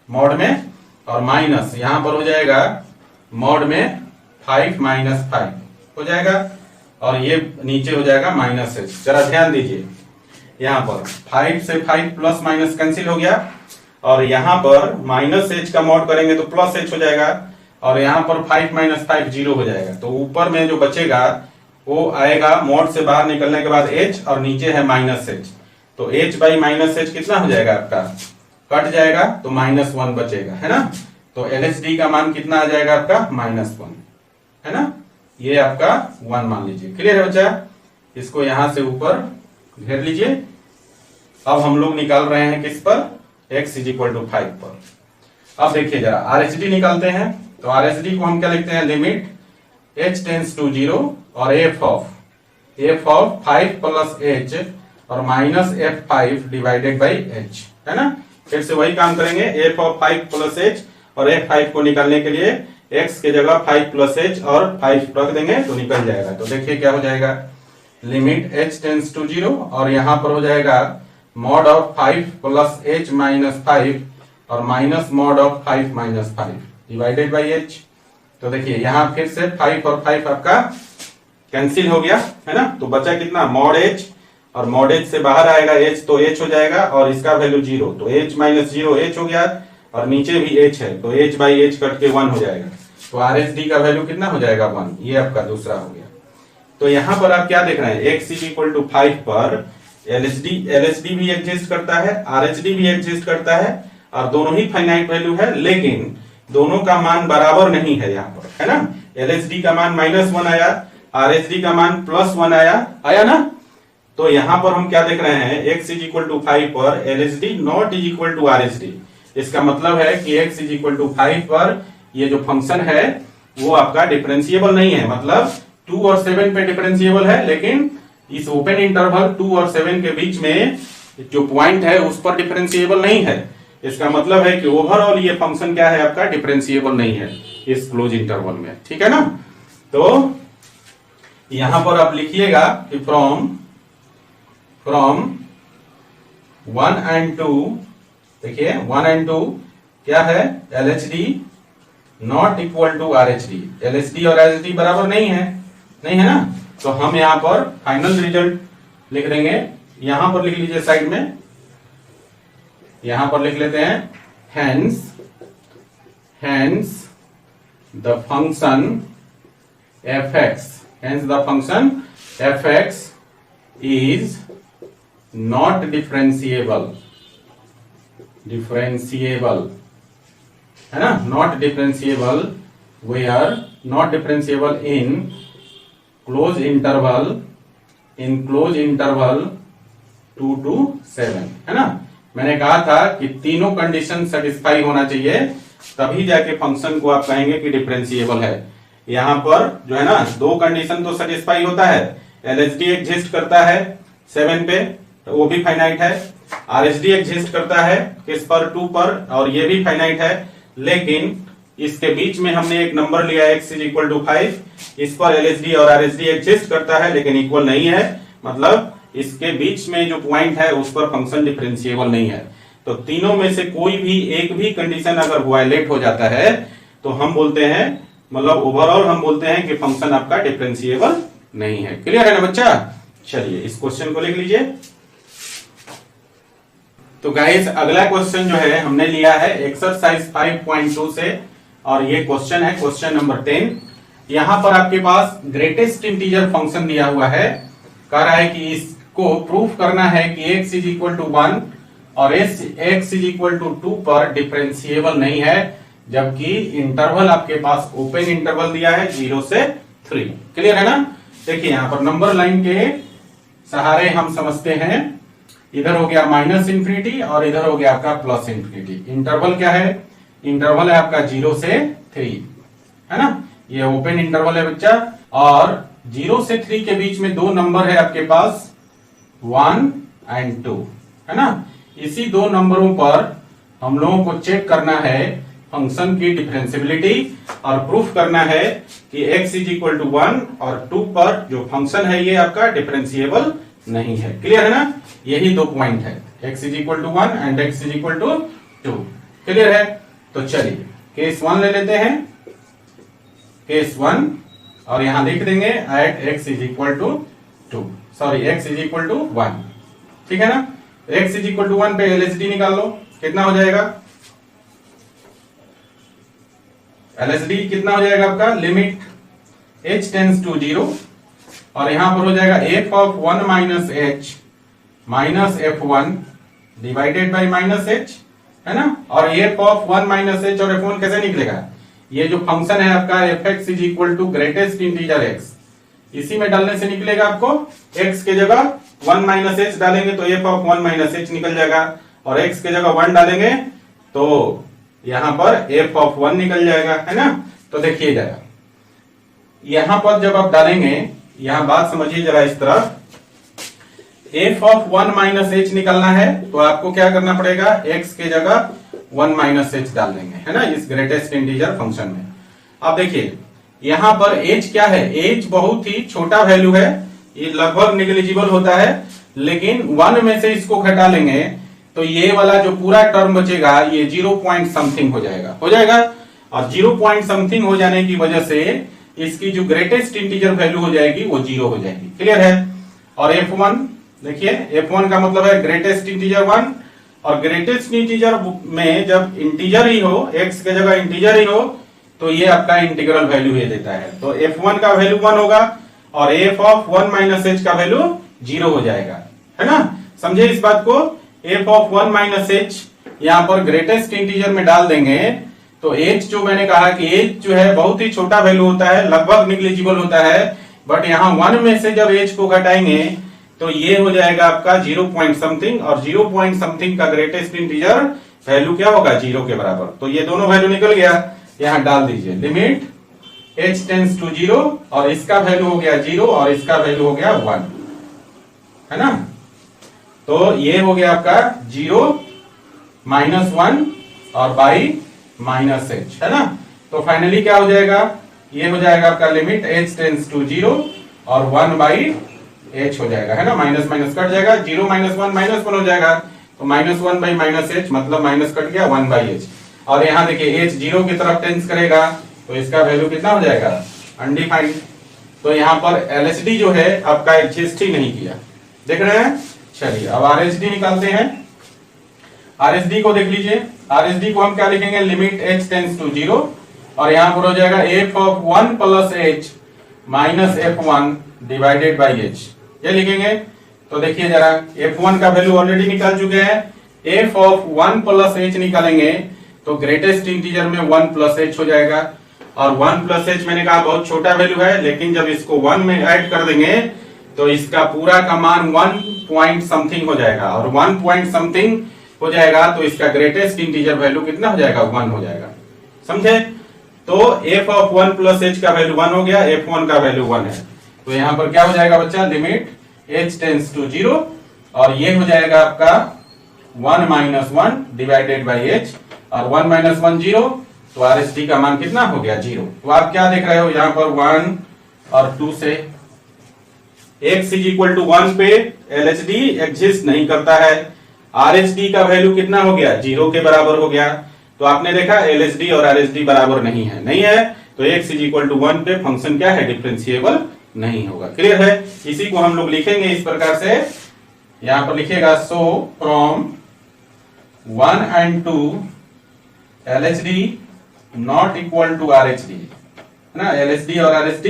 मॉड में, और माइनस यहां पर हो जाएगा मॉड में 5 माइनस 5 हो जाएगा, और ये नीचे हो जाएगा माइनस h। जरा ध्यान दीजिए, यहाँ पर 5 से 5 प्लस माइनस कैंसिल हो गया, और यहाँ पर माइनस h का मॉड करेंगे तो प्लस h हो जाएगा, और यहाँ पर 5 माइनस 5 0 हो जाएगा। तो ऊपर में जो बचेगा वो आएगा मॉड से बाहर निकलने के बाद h, और नीचे है माइनस h। तो h बाई माइनस h कितना हो जाएगा आपका, कट जाएगा तो -1 बचेगा, है ना। तो एलएसडी का मान कितना आ जाएगा आपका, -1, है ना। ये आपका 1 मान लीजिए। क्लियर है बच्चा। इसको यहां से ऊपर घेर लीजिए। अब हम लोग निकाल रहे हैं किस पर, x इज इक्वल टू 5 पर। अब देखिए जरा आरएसडी निकालते हैं। तो आरएसडी को हम क्या लिखते हैं, लिमिट h टेंड्स टू 0 और f ऑफ 5 प्लस h और minus f5 divided by h, है ना। फिर से वही काम करेंगे, f ऑफ 5 प्लस h और f5 को निकालने के लिए x के जगह 5 प्लस h और 5 रख देंगे तो निकल जाएगा। तो देखिए क्या हो जाएगा, लिमिट h टेंड्स टू 0 और यहां पर हो जाएगा mod of 5 plus h minus 5 और minus mod of 5 minus 5 divided by h। तो देखिए यहां फिर से 5 और 5 आपका कैंसिल हो गया, है ना। तो बचा कितना, मॉड h, और मॉड h से बाहर आएगा h तो h हो जाएगा, और इसका वैल्यू 0, तो h माइनस 0 h हो गया, और नीचे भी h है तो h बाई h कट के 1 हो जाएगा। तो आरएसडी का वैल्यू कितना हो जाएगा, 1। ये आपका दूसरा हो गया। तो यहां पर आप क्या देख रहे हैं, x इज इक्वल टू 5 पर एलएसडी भी एग्जिस्ट करता है, आरएचडी भी एग्जिस्ट करता है, और दोनों ही फाइनाइट वैल्यू है, लेकिन दोनों का मान बराबर नहीं है यहाँ पर, है ना। एलएसडी का मान -1 आया, आरएचडी का मान +1 आया ना। तो यहाँ पर हम क्या देख रहे हैं, x इज इक्वल टू 5 पर LSD not is equal to RHD. इसका मतलब है कि x इज इक्वल टू 5 पर ये जो फंक्शन है वो आपका डिफरेंशिएबल नहीं है, मतलब 2 और 7 पे डिफरेंशिएबल है, लेकिन इस ओपन इंटरवल 2 और 7 के बीच में जो पॉइंट है उस पर डिफरेंशिएबल नहीं है। इसका मतलब है कि ओवरऑल ये फंक्शन क्या है आपका, डिफरेंशिएबल नहीं है इस क्लोज इंटरवल में, ठीक है ना। तो यहां पर आप लिखिएगा कि फ्रॉम 1 and 2, देखिए 1 and 2 क्या है, LHD not equal to RHD. LHD और आरएचडी बराबर नहीं है, नहीं है ना, तो हम यहाँ पर फाइनल रिजल्ट लिख देंगे। यहां पर लिख लीजिए साइड में, यहां पर लिख लेते हैं hence the function fx is not differentiable है ना, not differentiable where not differentiable in close interval 2 to 7 है ना। मैंने कहा था कि तीनों कंडीशन सेटिस्फाई होना चाहिए, तभी जाके फंक्शन को आप कहेंगे कि डिफरेंशिएबल है। यहां पर जो है ना, दो कंडीशन तो सेटिस्फाई होता है, एलएचडी एग्जिस्ट करता है 7 पे, तो वो भी फाइनाइट है। आरएचडी एग्जिस्ट करता है किस पर, 2 पर, और ये भी फाइनाइट है। लेकिन इसके बीच में हमने एक नंबर लिया x इज इक्वल टू 5, इस पर एलएचडी और आरएचडी एग्जिस्ट करता है लेकिन इक्वल नहीं है, मतलब इसके बीच में जो पॉइंट है उस पर फंक्शन डिफरेंशिएबल नहीं है। तो तीनों में से कोई भी एक भी कंडीशन अगर वायलेट हो जाता है तो हम बोलते हैं, मतलब ओवरऑल हम बोलते हैं कि फंक्शन आपका डिफरेंशिएबल नहीं है। क्लियर है ना बच्चा? चलिए इस क्वेश्चन को लिख लीजिए। तो गाइस अगला क्वेश्चन जो है हमने लिया है एक्सरसाइज 5.2 से, और ये क्वेश्चन है क्वेश्चन नंबर 10। यहां पर आपके पास ग्रेटेस्ट इंटीजर फंक्शन दिया हुआ है, कह रहा है कि इसको प्रूफ करना है कि x इज इक्वल टू 1 और x इज इक्वल टू 2 पर डिफरेंशिएबल नहीं है, जबकि इंटरवल आपके पास ओपन इंटरवल दिया है 0 से 3। क्लियर है ना? देखिए यहां पर नंबर लाइन के सहारे हम समझते हैं, इधर हो गया माइनस इंफिनिटी और इधर हो गया आपका प्लस इंफिनिटी। इंटरवल क्या है? इंटरवल है आपका 0 से 3 है ना, ये ओपन इंटरवल है बच्चा। और 0 से 3 के बीच में दो नंबर है आपके पास 1 एंड 2 है ना। इसी दो नंबरों पर हम लोगों को चेक करना है फंक्शन की डिफरेंशिएबिलिटी और प्रूफ करना है कि x इज इक्वल टू 1 और 2 पर जो फंक्शन है ये आपका डिफरेंशिएबल नहीं है। क्लियर है ना? यही दो पॉइंट है, x is equal to 1 and x is equal to 2। Clear है? तो चलिए केस 1 ले लेते हैं, केस 1, और यहां लिख देंगे at x is equal to 2, sorry x is equal to 1। ठीक है ना? x इज इक्वल टू 1 पे एलएचडी निकाल लो, कितना हो जाएगा? एलएचडी कितना हो जाएगा आपका? लिमिट h टेंड्स टू 0, और यहां पर हो जाएगा f of 1 minus h minus f1 divided by minus h है ना। और f ऑफ 1 माइनस h और f1 कैसे निकलेगा? ये जो फंक्शन है आपका fx is equal to greatest integer x, इसी में डालने से निकलेगा आपको। x के जगह 1 माइनस h डालेंगे तो f ऑफ 1 माइनस h निकल जाएगा, और x के जगह 1 डालेंगे तो यहां पर f ऑफ 1 निकल जाएगा है ना। तो देखिए जरा यहां पर जब आप डालेंगे, यहां बात समझिए जरा इस तरह, f ऑफ 1 माइनस h निकलना है तो आपको क्या करना पड़ेगा? x के जगह 1 माइनस h डाल देंगे है ना, इस ग्रेटेस्ट इंटीजर फंक्शन में। अब देखिए यहां पर h क्या है? h बहुत ही छोटा वैल्यू है, ये लगभग निग्लिजिबल होता है, लेकिन 1 में से इसको घटा लेंगे तो ये वाला जो पूरा टर्म बचेगा ये 0 पॉइंट समथिंग हो जाएगा और 0 पॉइंट समथिंग हो जाने की वजह से इसकी जो ग्रेटेस्ट इंटीजर वैल्यू हो जाएगी वो 0 हो जाएगी। क्लियर है? और f1 देखिए, f1 का मतलब है ग्रेटेस्ट इंटीजर 1, और ग्रेटेस्ट इंटीजर में जब इंटीजर ही हो, x के जगह इंटीजर ही हो, तो ये आपका इंटीग्रल वैल्यू ये देता है। तो f1 का वैल्यू 1 होगा और f ऑफ 1 माइनस h का वैल्यू 0 हो जाएगा है ना। समझे इस बात को? f ऑफ 1 माइनस h यहां पर ग्रेटेस्ट इंटीजर में डाल देंगे तो h जो मैंने कहा कि h जो है बहुत ही छोटा वैल्यू होता है, लगभग निग्लिजिबल होता है, बट यहाँ 1 में से जब h को घटाएंगे तो ये हो जाएगा आपका 0 पॉइंट समथिंग, और 0 पॉइंट समथिंग का ग्रेटेस्ट इंटीजर वैल्यू क्या होगा? 0 के बराबर। तो ये दोनों वैल्यू निकल गया, यहां डाल दीजिए लिमिट h टेंड्स टू 0, और इसका वैल्यू हो गया 0 और इसका वैल्यू हो गया 1 है ना। तो ये हो गया आपका 0 माइनस 1 और बाई माइनस h है ना। तो फाइनली क्या हो जाएगा? ये हो जाएगा आपका लिमिट h टेंड्स टू 0 और 1 बाई h हो जाएगा है ना। माइनस माइनस कट जाएगा, 0 माइनस 1 माइनस 1 हो जाएगा, तो माइनस 1 बाई माइनस h मतलब माइनस कट गया 1 बाई h। और यहाँ देखिए h 0 की तरफ टेंस करेगा तो इसका वैल्यू कितना हो जाएगा? अनडिफाइंड। तो यहाँ पर LHD जो है आपका एग्जिस्ट ही नहीं किया। देख रहे हैं। चलिए अब RHD निकालते हैं। RHD को देख लीजिए। RHD को हम क्या लिखेंगे, लिमिट h टेंड्स टू 0 और यहाँ पर हो जाएगा f of 1 plus h minus f1 divided by h, ये लिखेंगे। तो देखिए जरा, f1 का वैल्यू ऑलरेडी निकाल चुके हैं, f ऑफ 1 प्लस h निकालेंगे तो ग्रेटेस्ट इंटीजर में 1 प्लस h हो जाएगा और 1 प्लस h मैंने कहा बहुत छोटा वैल्यू है, लेकिन जब इसको 1 में ऐड कर देंगे तो इसका पूरा का मान 1 पॉइंट समथिंग हो जाएगा और 1 पॉइंट समथिंग हो जाएगा तो इसका ग्रेटेस्ट इंटीजर वैल्यू कितना हो जाएगा, 1 हो जाएगा। समझे? तो f ऑफ 1 प्लस h का वैल्यू 1 हो गया, f1 का वैल्यू 1 है। तो यहां पर क्या हो जाएगा बच्चा, लिमिट h टेंड्स टू 0 और ये हो जाएगा आपका 1 माइनस 1 डिवाइडेड बाई h और 1 माइनस 1 0, तो RHD का मान कितना हो गया, 0। तो आप क्या देख रहे हो यहाँ पर 1 और 2 से x इज इक्वल टू 1 पे LHD एग्जिस्ट नहीं करता है। RHD का वैल्यू कितना हो गया, 0 के बराबर हो गया। तो आपने देखा LHD और RHD बराबर नहीं है तो x इज इक्वल टू 1 पे फंक्शन क्या है, डिफरेंशिएबल नहीं होगा। क्लियर है? इसी को हम लोग लिखेंगे इस प्रकार से, यहां पर लिखेगा so from 1 and 2 LHD not equal to RHD, है ना। LHD और RHD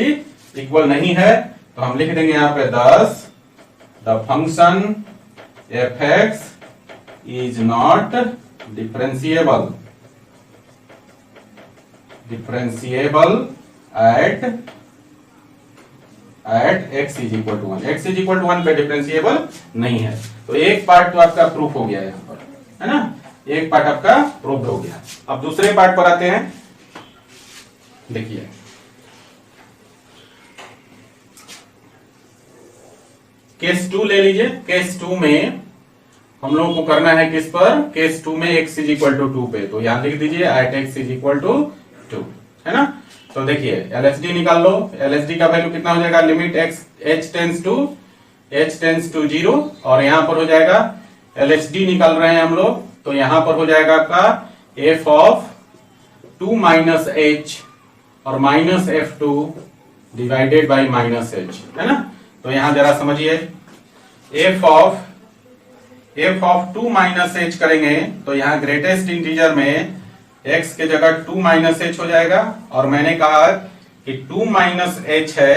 इक्वल नहीं है तो हम लिख देंगे यहां पे 10 the function fx is not differentiable at x is equal to 1। x is equal to 1 पे डिफरेंशिएबल नहीं है। तो एक पार्ट तो आपका प्रूफ हो गया यहाँ पर, है ना, एक पार्ट आपका प्रूफ हो गया। अब दूसरे पार्ट पर आते हैं। देखिए केस 2 ले लीजिए। केस 2 में हम लोगों को करना है किस पर, केस 2 में x इज इक्वल टू 2 पे, तो यहां लिख दीजिए at x is equal to 2, है ना। तो देखिए LHD निकाल लो। LHD का वैल्यू कितना हो जाएगा, लिमिट h टेंड्स टू 0 और यहां पर हो जाएगा LHD निकाल रहे हैं हम लोग, तो यहां पर हो जाएगा आपका f ऑफ 2 माइनस h और minus f2 divided by minus h, है ना। तो यहां जरा समझिए, f ऑफ 2 माइनस h करेंगे तो यहां ग्रेटेस्ट इंटीजर में x के जगह 2 माइनस h हो जाएगा और मैंने कहा कि 2 माइनस h है,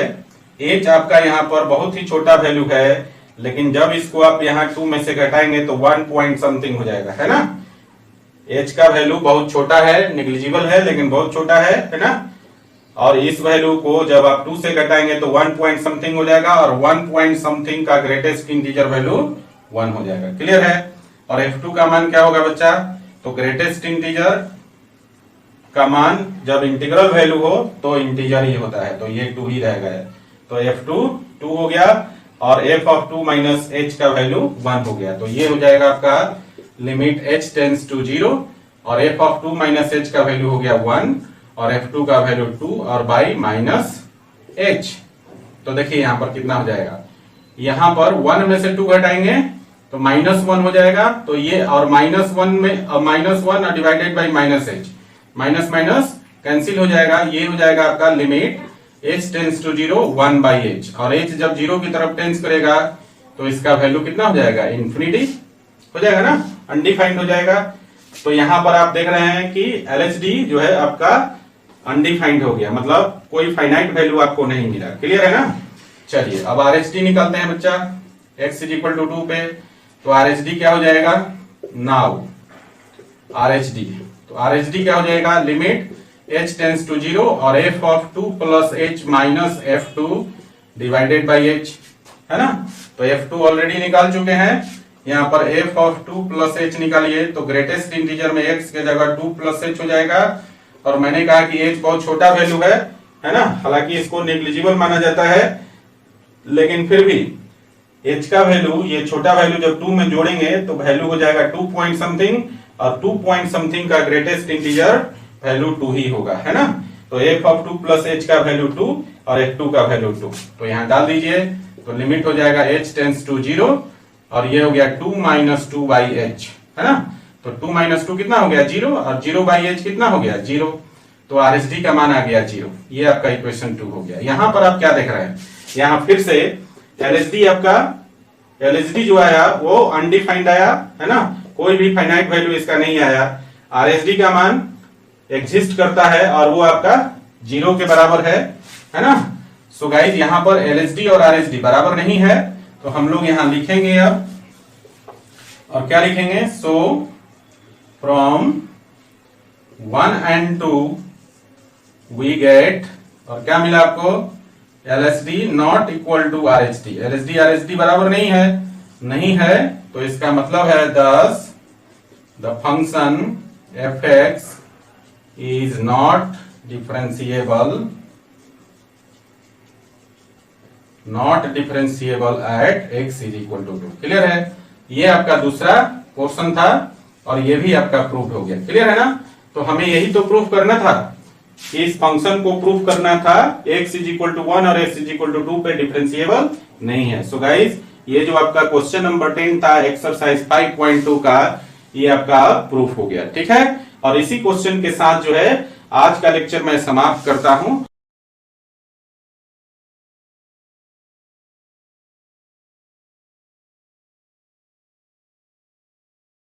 h आपका यहाँ पर बहुत ही छोटा वैल्यू है, लेकिन जब इसको आप यहाँ 2 में से घटाएंगे तो 1 पॉइंट समथिंग हो जाएगा, है ना। h का वैल्यू बहुत छोटा है, निग्लिजिबल है लेकिन बहुत छोटा है ना। और इस वैल्यू को जब आप 2 से घटाएंगे तो 1 पॉइंट समथिंग हो जाएगा और 1 पॉइंट समथिंग का ग्रेटेस्ट इंटीजर वैल्यू 1 हो जाएगा। क्लियर है? और f2 का मान क्या होगा बच्चा, तो ग्रेटेस्ट इंटीजर का मान जब इंटीग्रल वैल्यू हो तो इंटीजर ही होता है, तो ये 2 ही रहेगा। तो f2 2 हो गया और f ऑफ 2 माइनस h का वैल्यू 1 हो गया। तो ये हो जाएगा आपका लिमिट h टेंड्स टू 0 और f ऑफ 2 माइनस h का वैल्यू हो गया 1 और f2 का वैल्यू 2 और बाई माइनस h। तो देखिए यहां पर कितना हो जाएगा, यहां पर 1 में से 2 घटाएंगे तो माइनस 1 हो जाएगा, तो ये और माइनस 1 में माइनस 1 और divided by minus h, minus minus cancel हो जाएगा। ये हो जाएगा आपका limit h tends to 0 1 by h और h जब 0 की तरफ टेंस करेगा तो इसका वैल्यू कितना हो जाएगा, इन्फिनिटी हो जाएगा ना, अनडिफाइंड हो जाएगा। तो यहां पर आप देख रहे हैं कि LHD जो है आपका अनडिफाइंड हो गया, मतलब कोई फाइनाइट वैल्यू आपको नहीं मिला। क्लियर है ना। चलिए अब RHD निकालते हैं बच्चा, x इज इक्वल टू 2 पे, तो RHD क्या हो जाएगा, नाउ RHD, तो RHD क्या हो जाएगा, लिमिट h टेंड्स टू 0 और f of 2 plus h minus f2 divided by h, है ना। तो f2 ऑलरेडी निकाल चुके हैं, यहाँ पर f ऑफ 2 प्लस h निकालिए तो ग्रेटेस्ट इंटीजर में x के जगह 2 प्लस h हो जाएगा और मैंने कहा कि h बहुत छोटा वैल्यू है ना, हालांकि इसको नेग्लिजिबल माना जाता है, लेकिन फिर भी h का वैल्यू, ये छोटा वैल्यू जब 2 में जोड़ेंगे तो वैल्यू हो जाएगा 2 पॉइंट समथिंग और 2 पॉइंट समथिंग का ग्रेटेस्ट इंटीजर वैल्यू 2 ही होगा, है ना। तो f ऑफ 2 प्लस h का वैल्यू 2 और f2 का वैल्यू 2, तो यहां डाल दीजिए तो लिमिट हो जाएगा h टेंड्स टू 0 और ये हो गया 2 माइनस 2 बाई h, है ना। तो 2 माइनस 2 कितना हो गया, 0 और 0 बाई h कितना हो गया, 0। तो RHD का मान आ गया 0। ये आपका इक्वेशन 2 हो गया। यहां पर आप क्या देख रहे हैं, यहां फिर से LHD आपका LHD जो आया वो अनडिफाइंड आया है ना, कोई भी फाइनाइट वैल्यू इसका नहीं आया। RHD का मान एग्जिस्ट करता है और वो आपका 0 के बराबर है ना। सो गाइज यहां पर LHD और RHD बराबर नहीं है, तो हम लोग यहां लिखेंगे अब, और क्या लिखेंगे, so from 1 and 2 we get, और क्या मिला आपको, LHD not equal to RHD। LHD RHD बराबर नहीं है, तो इसका मतलब है thus the function fx is not differentiable at x is equal to 2। Clear है, ये आपका दूसरा क्वेश्चन था और ये भी आपका प्रूफ हो गया। क्लियर है ना, तो हमें यही तो प्रूफ करना था, इस फंक्शन को प्रूफ करना था x इज इक्वल टू 1 और x इज इक्वल टू 2 पे डिफरेंशिएबल नहीं है। सो गाइज ये जो आपका क्वेश्चन नंबर 10 था एक्सरसाइज 5.2 का, ये आपका प्रूफ हो गया। ठीक है, और इसी क्वेश्चन के साथ जो है आज का लेक्चर मैं समाप्त करता हूं।